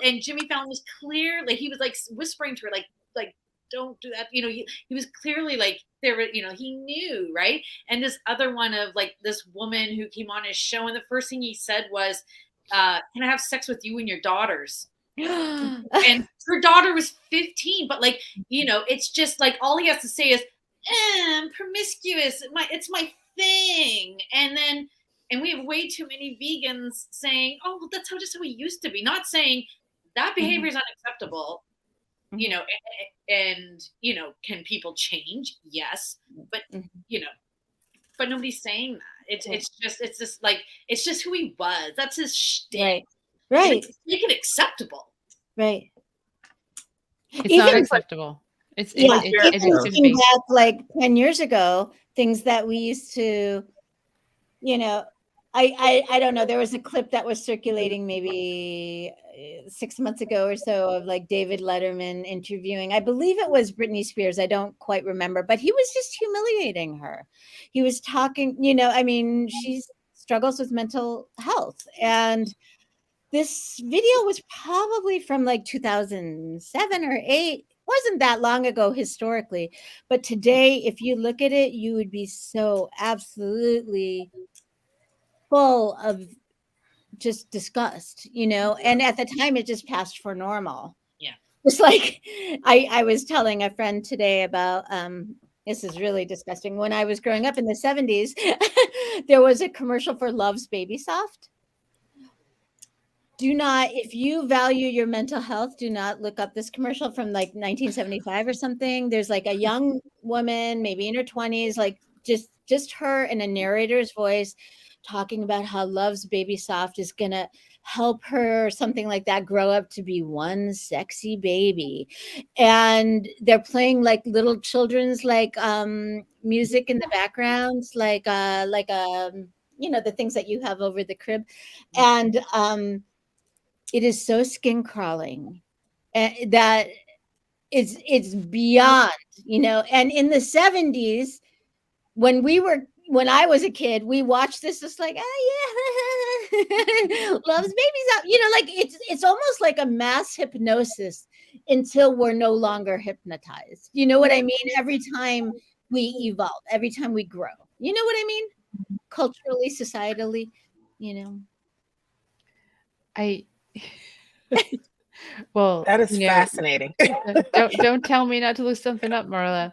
And Jimmy Fallon was clearly, he was like whispering to her, like, don't do that. You know, he was clearly like, there were, you know, he knew, right? And this other one of like this woman who came on his show, and the first thing he said was, can I have sex with you and your daughters? And her daughter was 15, but like, you know, it's just like, all he has to say is, I'm promiscuous. It's my thing. And we have way too many vegans saying, oh, well, that's just how we used to be. Not saying that behavior is unacceptable. You know, and you know, can people change? Yes, but you know, but nobody's saying that. It's just like it's just who he was. That's his shtick. Right. Right. Make it acceptable. Right. It's Even not for- acceptable. It Yeah, shouldn't even looking be. back like 10 years ago, things that we used to, you know, I don't know. There was a clip that was circulating maybe 6 months ago or so of like David Letterman interviewing, I believe it was Britney Spears. I don't quite remember, but he was just humiliating her. He was talking, I mean, she struggles with mental health. And this video was probably from like 2007 or 8. Wasn't that long ago historically, but today, if you look at it, you would be so absolutely full of just disgust, and at the time it just passed for normal. Yeah. It's like I was telling a friend today about this is really disgusting. When I was growing up in the 70s, there was a commercial for Love's Baby Soft. If you value your mental health, do not look up this commercial from like 1975 or something. There's like a young woman, maybe in her 20s, like just her in a narrator's voice talking about how Love's Baby Soft is going to help her, something like that, grow up to be one sexy baby. And they're playing like little children's like music in the background, like the things that you have over the crib. And it is so skin crawling that it's beyond, and in the 70s, when I was a kid, we watched this just like, oh yeah, Love's Babies Up. Like it's almost like a mass hypnosis until we're no longer hypnotized. You know what I mean? Every time we evolve, every time we grow. You know what I mean? Culturally, societally, Well, That is fascinating. don't tell me not to look something up, Marla.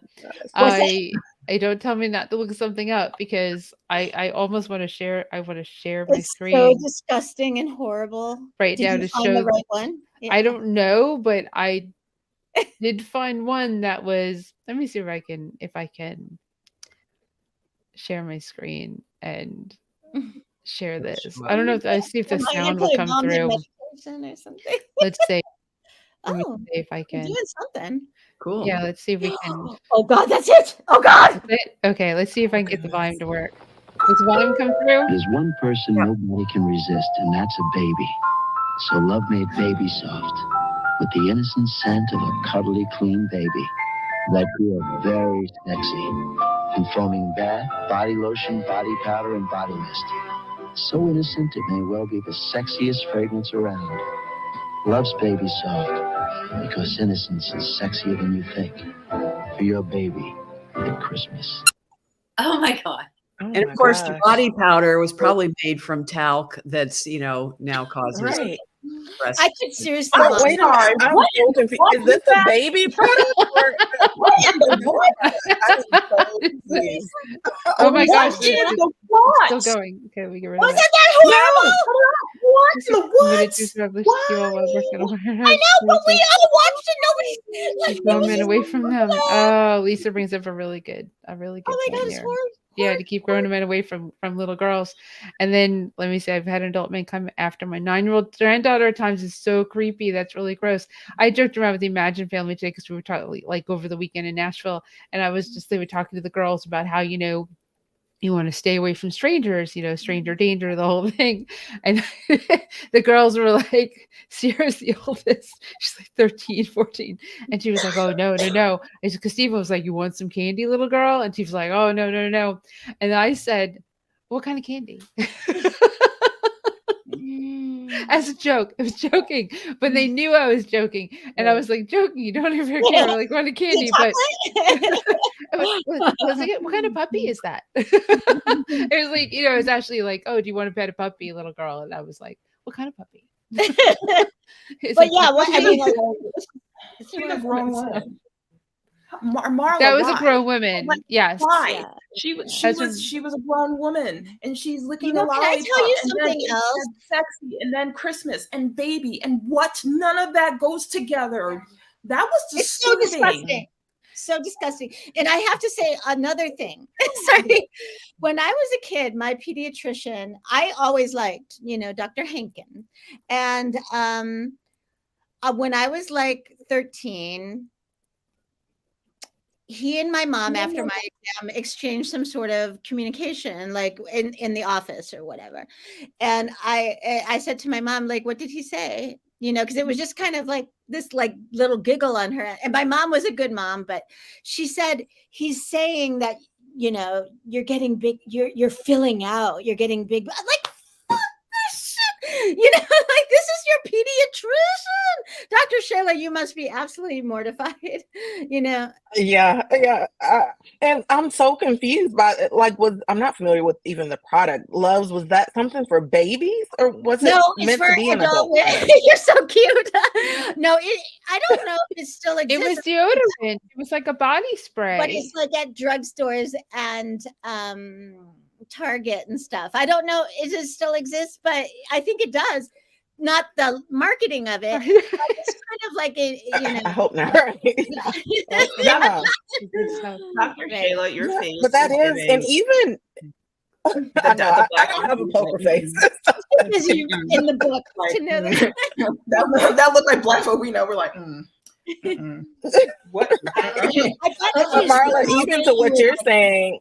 I don't tell me not to look something up because I almost want to share. I want to share my screen. So disgusting and horrible. Right Did now you to find show the right one? Yeah. I don't know, but I did find one that was. Let me see if I can share my screen and share this. I don't know if I see if the sound will come through. Or something. Let's see. Let me Oh, see if I can. doing something. Cool. Yeah, let's see if we can. Oh God, that's it. Oh God. That's it? Okay, let's see if I can get the volume to work. Does the volume come through? There's one person nobody can resist, and that's a baby. So love made Baby Soft with the innocent scent of a cuddly, clean baby that grew up very sexy, informing bath, body lotion, body powder, and body mist. So innocent it may well be the sexiest fragrance around. Love's Baby Soft, because innocence is sexier than you think. For your baby at Christmas. Oh my God. And of course, the body powder was probably made from talc that's, now causes. Right. I could seriously. Oh, wait a minute. I'm so confused. Is this a baby product? Or Oh my gosh, What? still going. Okay, we get rid of Wasn't that. that horrible? What in the I know, but we all watched it. Nobody keep men away from them. Oh, Lisa brings up a really good Oh my point God, it's here. horrible. Yeah, to keep growing men away from little girls. And then let me say, I've had adult men come after my 9-year-old granddaughter at times. Is so creepy. That's really gross. I joked around with the Imagine family today because we were talking like over the weekend in Nashville, and they were talking to the girls about how you want to stay away from strangers, stranger danger, the whole thing. And the girls were like, Sierra's the oldest. She's like 13, 14. And she was like, oh, no. Because Stephen was like, you want some candy, little girl? And she was like, oh, no. And I said, what kind of candy? As a joke. I was joking, but they knew I was joking. And I was like, joking, you don't ever care. Like, what kind of candy? But what kind of puppy is that? It was like, it's actually like, oh, do you want to pet a puppy, little girl? And I was like, what kind of puppy? What I mean, She's a grown woman. Marla, that was a grown woman. Yes. Why? Yeah. She was a grown woman, and she's licking the can lollipop. I tell you and something then else? Sexy, and then Christmas and baby, and what? None of that goes together. That was It's so disturbing. disgusting. so disgusting. And I have to say another thing. Sorry. When I was a kid, my pediatrician, I always liked, Dr. Henkin. And when I was like 13, he and my mom, after my exam, exchanged some sort of communication, like in the office or whatever. And I said to my mom, like, what did he say? Because it was just kind of like this like little giggle on her. And my mom was a good mom, but she said, he's saying that, you're getting big, you're filling out, you're getting big. I'm like, fuck this shit. Like, this is your pediatrician. Dr. Shayla, you must be absolutely mortified, Yeah. And I'm so confused by it. Like, I'm not familiar with even the product. Loves, was that something for babies, or was it meant to be an adult product? You're so cute. No, I don't know if it still It exists. was deodorant. It was like a body spray. But it's like at drugstores and Target and stuff. I don't know if it still exists, but I think it does. Not the marketing of it. But it's kind of like I hope not. Yeah. Dr. Shayla, your face. But that is, giving and even I know, I don't have a poker face. Because you in the book to know that. that looked like black folk we know. We're like, what? Marla, even to what you're saying,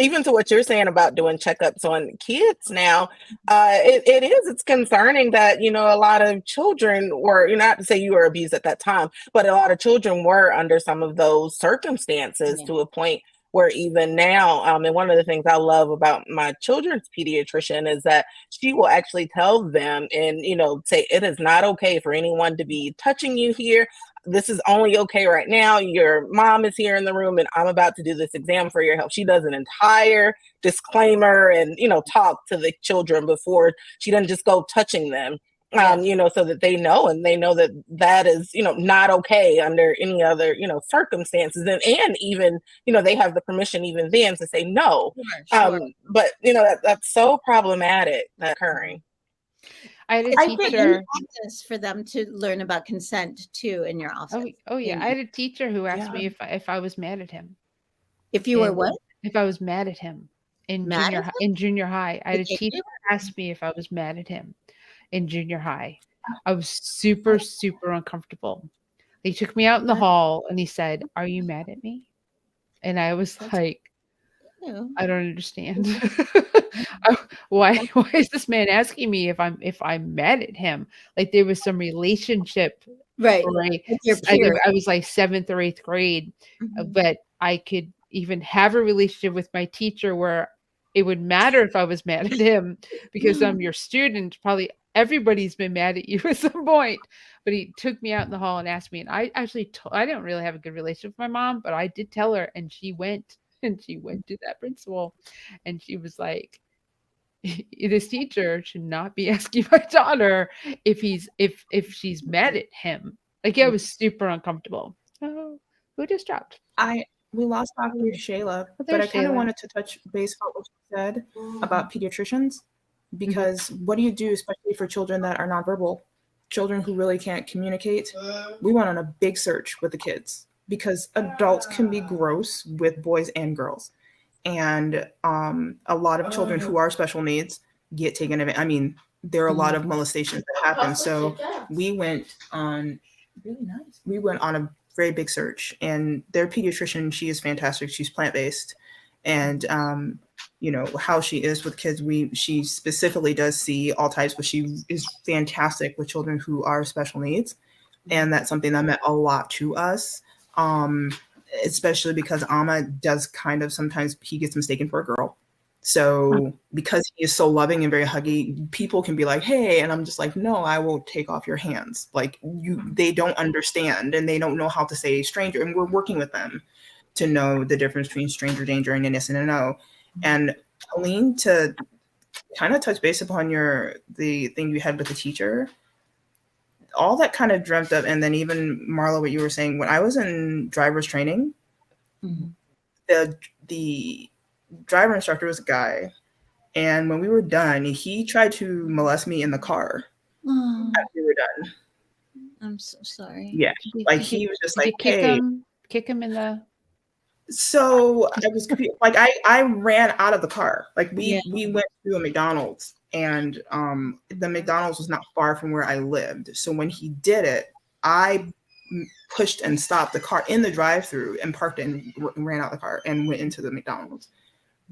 even to what you're saying about doing checkups on kids now, it's concerning that, a lot of children were, not to say you were abused at that time, but a lot of children were under some of those circumstances to a point where even now, and one of the things I love about my children's pediatrician is that she will actually tell them and, say it is not okay for anyone to be touching you here. This is only okay right now. Your mom is here in the room and I'm about to do this exam for your health. She does an entire disclaimer and, talk to the children before she doesn't just go touching them. So that they know, and they know that is, not okay under any other, circumstances. And even, they have the permission even then to say no. Sure. But, that's so problematic, that occurring. I had a teacher for them to learn about consent too in your office. Oh yeah. I had a teacher who asked me if I was mad at him. If you were what? If I was mad at him in junior high. I had a teacher who asked me if I was mad at him in junior high. I was super, super uncomfortable. He took me out in the hall and he said, "Are you mad at me?" And I was like, I don't understand. Why is this man asking me if I'm mad at him? Like there was some relationship, right? I was like 7th or 8th grade, but I could even have a relationship with my teacher where it would matter if I was mad at him because I'm your student. Probably everybody's been mad at you at some point. But he took me out in the hall and asked me, and I actually I don't really have a good relationship with my mom, but I did tell her, and she went to that principal and she was like, this teacher should not be asking my daughter if she's mad at him. Like I was super uncomfortable. Oh, who just dropped? We lost Dr. Shayla, but I kind of wanted to touch base on what you said about pediatricians, because what do you do, especially for children that are nonverbal, children who really can't communicate? We went on a big search with the kids because adults can be gross with boys and girls. And a lot of children who are special needs get taken advantage. I mean, there are a lot of molestations that happen. So we went on a very big search, and their pediatrician, she is fantastic. She's plant-based, and how she is with kids, she specifically does see all types, but she is fantastic with children who are special needs. And that's something that meant a lot to us. Especially because Amma does kind of, sometimes he gets mistaken for a girl. So because he is so loving and very huggy, people can be like, hey, and I'm just like, no, I will take off your hands. Like they don't understand and they don't know how to say stranger. And we're working with them to know the difference between stranger danger and innocent and no. And Colleen, to kind of touch base upon the thing you had with the teacher, all that kind of dreamt up. And then even Marla, what you were saying, when I was in driver's training, the driver instructor was a guy. And when we were done, he tried to molest me in the car after we were done. I'm so sorry. Yeah. He was just like, kick hey. him? kick him in the? So I was confused. Like I ran out of the car. Like we went to a McDonald's, and the McDonald's was not far from where I lived. So when he did it, I pushed and stopped the car in the drive-through and parked it and ran out the car and went into the McDonald's.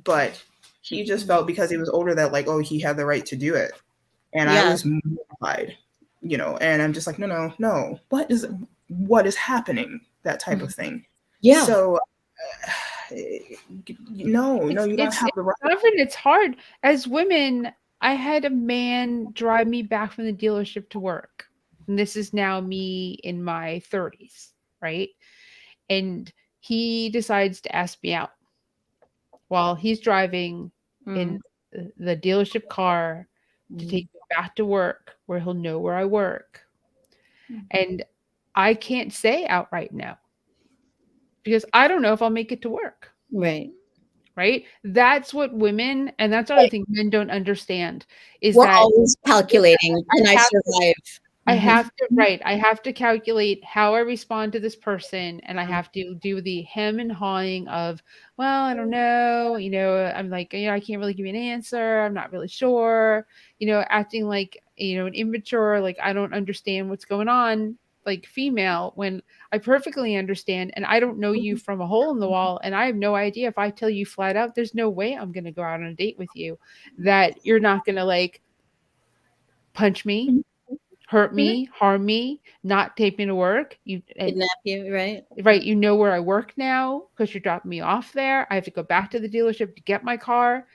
But he just felt, because he was older, that like, oh, he had the right to do it, and I was mortified, you know. And I'm just like, no, what is happening? That type of thing. Yeah. So. No, you don't have the right. It's hard. As women, I had a man drive me back from the dealership to work. And this is now me in my 30s, right? And he decides to ask me out while he's driving in the dealership car to take me back to work, where he'll know where I work. And I can't say outright no, because I don't know if I'll make it to work. Right. That's what women, and that's what I think men don't understand, is we're that always calculating, can I survive? I have to calculate how I respond to this person, and I have to do the hem and hawing of, well, I don't know, I'm like, I can't really give you an answer. I'm not really sure, acting like, an immature, like I don't understand what's going on, like female, when I perfectly understand, and I don't know you from a hole in the wall, and I have no idea. If I tell you flat out, there's no way I'm going to go out on a date with you, that you're not going to like punch me, hurt me, harm me, not take me to work. Kidnap you, right? Right. You know where I work now because you're dropping me off there. I have to go back to the dealership to get my car.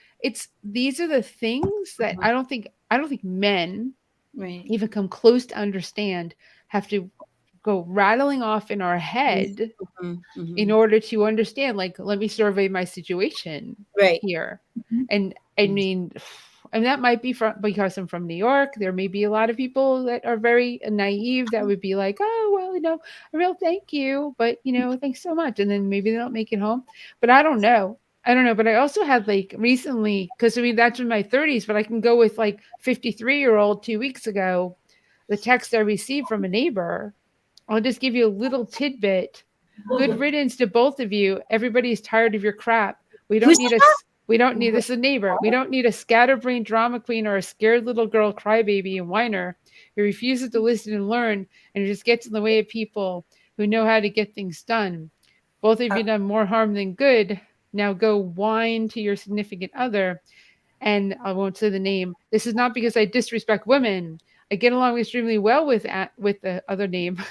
These are the things that I don't think men even come close to understand, have to go rattling off in our head in order to understand, like, let me survey my situation here. And I mean, and that might be because I'm from New York. There may be a lot of people that are very naive that would be like, oh, well, a real thank you, but, thanks so much. And then maybe they don't make it home. But I don't know. But I also had like recently, because that's in my 30s, but I can go with like 53-year-old 2 weeks ago, the text I received from a neighbor. I'll just give you a little tidbit. Good riddance to both of you. Everybody's tired of your crap. This is a neighbor. We don't need a scatterbrained drama queen or a scared little girl crybaby and whiner who refuses to listen and learn and just gets in the way of people who know how to get things done. Both of you done more harm than good. Now go whine to your significant other. And I won't say the name. This is not because I disrespect women. I get along extremely well with the other name.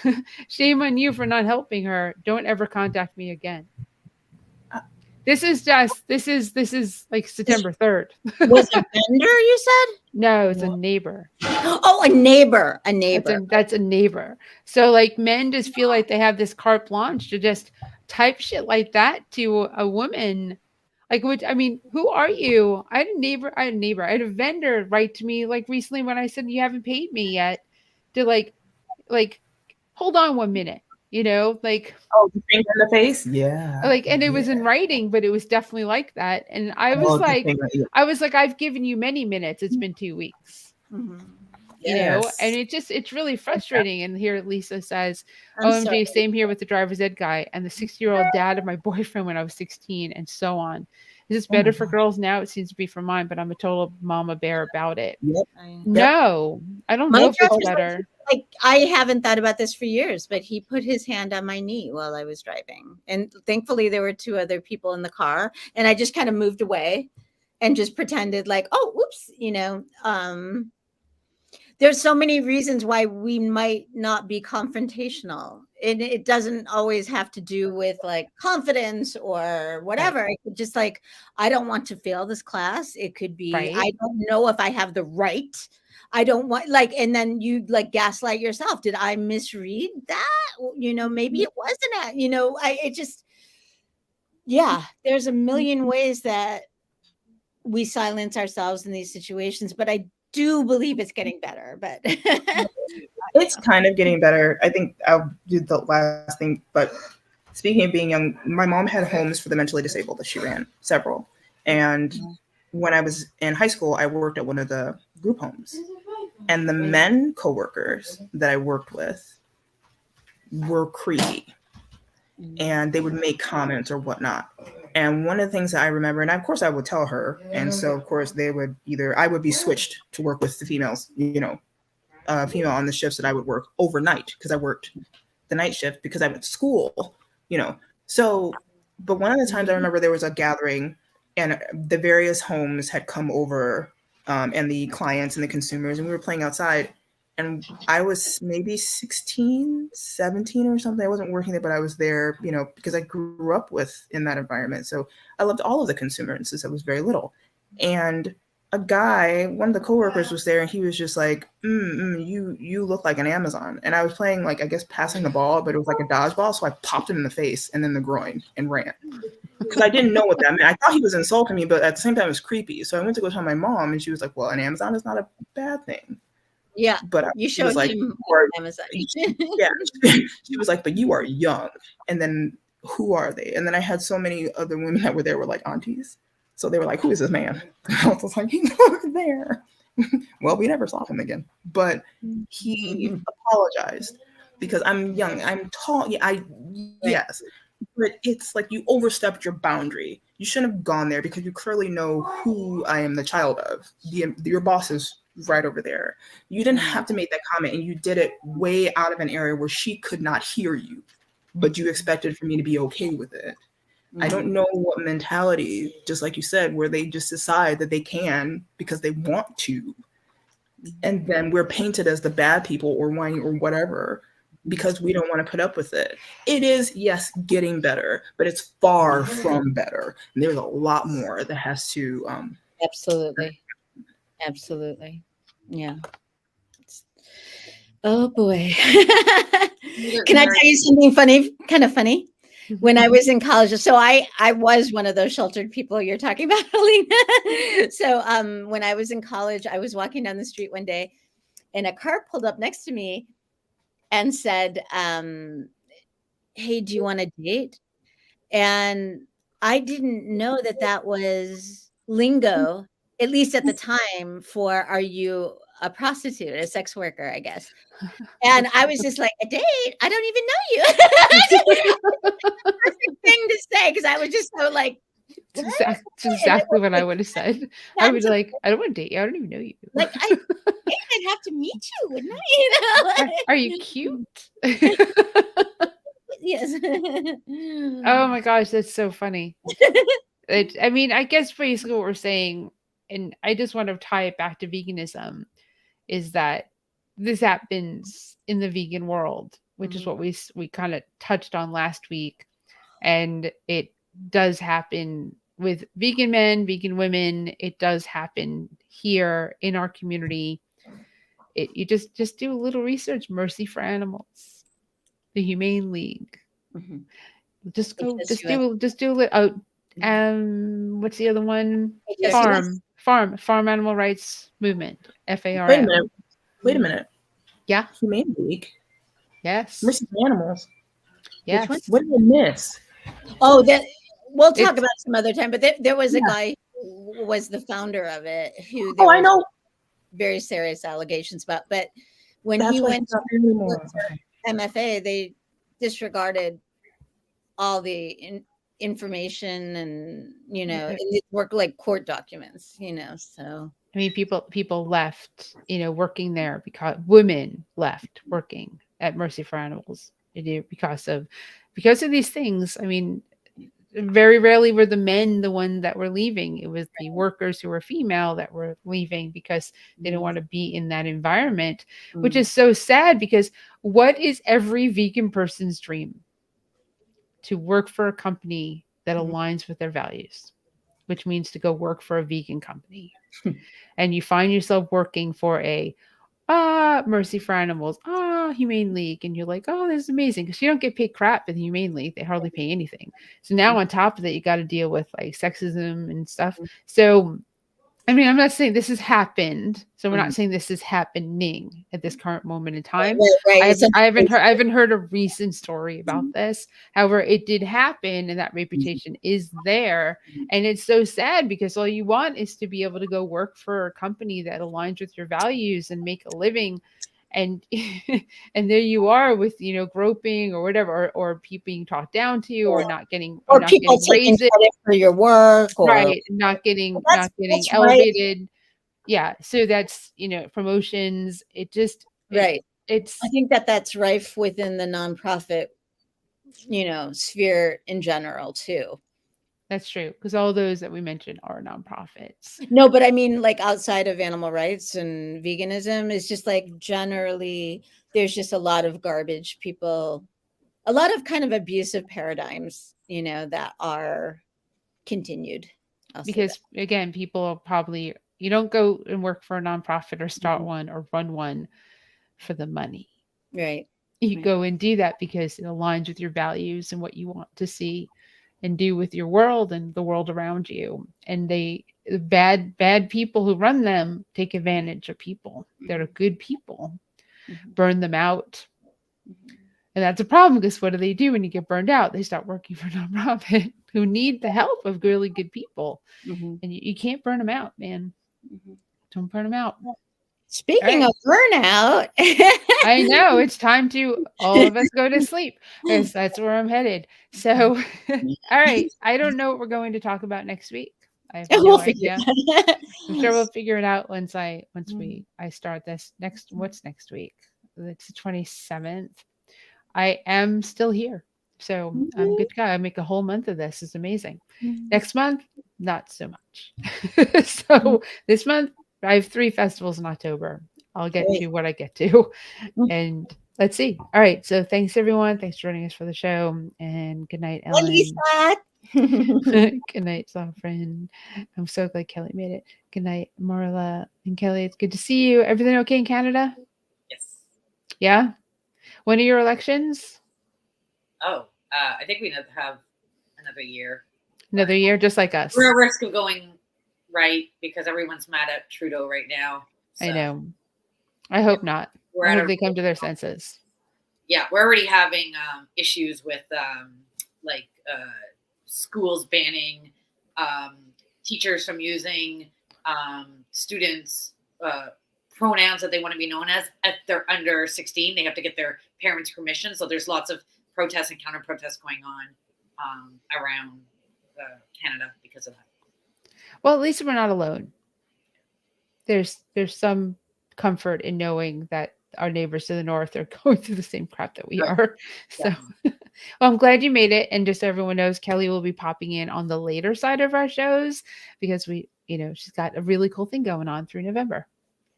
Shame on you for not helping her. Don't ever contact me again. This is like September 3rd. Was it a vendor, you said? No, it's a neighbor. Oh, a neighbor. That's a neighbor. So like men just feel like they have this carte blanche to just type shit like that to a woman. Like, who are you? I had a vendor write to me like recently when I said, you haven't paid me yet, to like, hold on 1 minute, like, oh, the finger in the face. Yeah. Like, and it was in writing, but it was definitely like that. And I was like, I've given you many minutes. It's been 2 weeks. And it's really frustrating. And here Lisa says, OMG, same here with the driver's ed guy and the 60-year-old dad of my boyfriend when I was 16, and so on. Is this better for girls now? It seems to be for mine, but I'm a total mama bear about it. No, I don't know if it's better. Like, I haven't thought about this for years, but he put his hand on my knee while I was driving. And thankfully there were 2 other people in the car, and I just kind of moved away and just pretended like, oh, whoops, there's so many reasons why we might not be confrontational. And it doesn't always have to do with like confidence or whatever. It could just like, I don't want to fail this class. It could be, I don't know if I have the right. I don't want, like, and then you like gaslight yourself. Did I misread that? Maybe it wasn't, there's a million ways that we silence ourselves in these situations, but I do believe it's getting better, but it's kind of getting better. I think I'll do the last thing, but speaking of being young, my mom had homes for the mentally disabled that she ran, several. And when I was in high school, I worked at one of the group homes, and the men coworkers that I worked with were creepy. and they would make comments or whatnot. And one of the things that I remember, and of course I would tell her, and so of course I would be switched to work with the females, female on the shifts that I would work overnight because I worked the night shift because I went to school, So, but one of the times I remember there was a gathering and the various homes had come over, and the clients and the consumers, and we were playing outside. And I was maybe 16, 17 or something. I wasn't working there, but I was there, because I grew up in that environment. So I loved all of the consumers since I was very little. And a guy, one of the coworkers was there, and he was just like, you look like an Amazon. And I was playing, like, I guess passing the ball, but it was like a dodgeball. So I popped him in the face and then the groin and ran. Because I didn't know what that meant. I thought he was insulting me, but at the same time it was creepy. So I went to go tell my mom, and she was like, well, an Amazon is not a bad thing. Yeah, but you showed like, him Amazon. Yeah, she was like, but you are young. And then who are they? And then I had so many other women that were there were like aunties. So they were like, who is this man? I was like, he's over there. Well, we never saw him again. But he apologized because I'm young, I'm tall. Yeah, yes. But it's like you overstepped your boundary. You shouldn't have gone there because you clearly know who I am the child of. Your boss is right over there. You didn't have to make that comment, and you did it way out of an area where she could not hear you, but you expected for me to be okay with it. I don't know what mentality, just like you said, where they just decide that they can because they want to. And then we're painted as the bad people or whiny or whatever because we don't want to put up with it. It is, yes, getting better, but it's far from better. And there's a lot more that has to Absolutely. Yeah. Oh boy. Can I tell you something funny, kind of funny? When I was in college, so I was one of those sheltered people you're talking about, Alina. So when I was in college, I was walking down the street one day, and a car pulled up next to me and said, hey, do you want to date? And I didn't know that was lingo, at least at the time, for are you a prostitute, a sex worker, I guess. And I was just like, a date? I don't even know you. Perfect thing to say, because I was just so like, it's exactly what I would have said. I would be like, I don't want to date you. I don't even know you. Like, I'd have to meet you, wouldn't I? Are you cute? Yes. Oh my gosh, that's so funny. I mean, I guess basically what we're saying, and I just want to tie it back to veganism, is that this happens in the vegan world, which is what we kind of touched on last week. And it does happen with vegan men, vegan women. It does happen here in our community. You just do a little research. Mercy for Animals, the Humane League. Just do a little. What's the other one? Farm Animal Rights Movement. FARM. Wait a minute. Yeah. Humane League. Yes. Mercy for Animals. Yes. What did I miss? Oh, we'll talk about it some other time. But there was a guy who was the founder of it who I know very serious allegations about. But when he went to MFA, they disregarded all the information and it worked like court documents. So. I mean, people left, working there because women left working at Mercy for Animals because of these things. I mean, very rarely were the men the ones that were leaving. It was the workers who were female that were leaving because they didn't want to be in that environment, which is so sad because what is every vegan person's dream? To work for a company that aligns with their values, which means to go work for a vegan company. And you find yourself working for a Mercy for Animals, Humane League, and you're like, oh, this is amazing, because you don't get paid crap in the Humane League. They hardly pay anything. So now on top of that, you got to deal with like sexism and stuff. So I mean, I'm not saying this has happened. So we're not saying this is happening at this current moment in time. Right. I haven't heard a recent story about this. However, it did happen, and that reputation is there. And it's so sad because all you want is to be able to go work for a company that aligns with your values and make a living. and and there you are with, you know, groping or whatever, or people being talked down to, or not getting or people taking raises, credit for your work, or right, not getting that's right. elevated. Yeah, so that's, you know, promotions. It just Right. it's I think that that's rife within the nonprofit, you know, sphere in general too. that's true, because all those that we mentioned are nonprofits. No, but I mean, like outside of animal rights and veganism, is just like generally there's just a lot of garbage people, a lot of kind of abusive paradigms, you know, that are continued. I'll say that. Because again, people are probably, you don't go and work for a nonprofit or start Mhm. one or run one for the money. Right. You Right. go and do that because it aligns with your values and what you want to see and do with your world and the world around you. And the bad people who run them take advantage of people that are good people, Mhm. burn them out. Mhm. And that's a problem, because what do they do when you get burned out? They start working for a nonprofit who need the help of really good people. Mhm. And you can't burn them out, man. Mhm. Don't burn them out. Speaking Right. of burnout, I know it's time to all of us go to sleep, because that's where I'm headed. So, all right. I don't know what we're going to talk about next week. I have no we'll figure idea. it out. I'm sure we'll figure it out once I Mm. start this next. What's next week? It's the 27th. I am still here, so I'm good to go. I make a whole month of this. It's amazing. Next month, not so much. So this month, I have 3 festivals in October. I'll get Great. to what I get to, and let's see. All right. So thanks everyone. Thanks for joining us for the show, and good night, Bye, Ellen. Lisa. Good night, Zafran. I'm so glad Kelly made it. Good night, Marla and Kelly. It's good to see you. Everything okay in Canada? Yes. Yeah. When are your elections? Oh, I think we have another year. Another year, just like us. We're at risk of going right because everyone's mad at Trudeau right now. I So know. I hope not. we're I at hope a they come to their senses. yeah, we're already having issues with schools banning teachers from using students' pronouns that they want to be known as if they're under 16. They have to get their parents' permission. So there's lots of protests and counter protests going on around Canada because of that. Well, at least we're not alone. There's some comfort in knowing that our neighbors to the north are going through the same crap that we Right. are. So, well, I'm glad you made it. And just so everyone knows, Kelly will be popping in on the later side of our shows because she's got a really cool thing going on through November,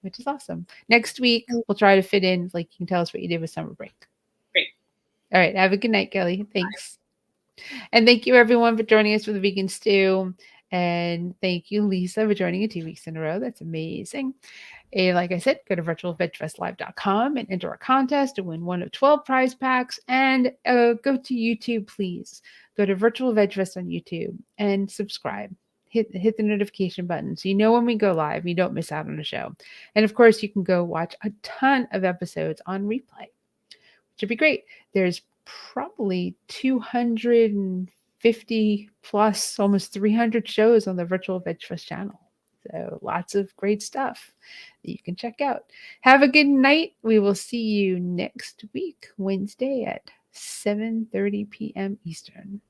which is awesome. Next week, we'll try to fit in, like, you can tell us what you did with summer break. Great. All right. Have a good night, Kelly. Thanks. And thank you everyone for joining us for the Vegan Stew. And thank you, Lisa, for joining it 2 weeks in a row. That's amazing. And like I said, go to virtualvegfestlive.com and enter a contest to win one of 12 prize packs. And go to YouTube, please. Go to Virtual Veg Fest on YouTube and subscribe. Hit the notification button so you know when we go live. You don't miss out on a show. And of course, you can go watch a ton of episodes on replay, which would be great. There's probably 250 plus, almost 300 shows on the Virtual Veg Fest channel. So lots of great stuff that you can check out. Have a good night. We will see you next week, Wednesday at 7:30 p.m. Eastern.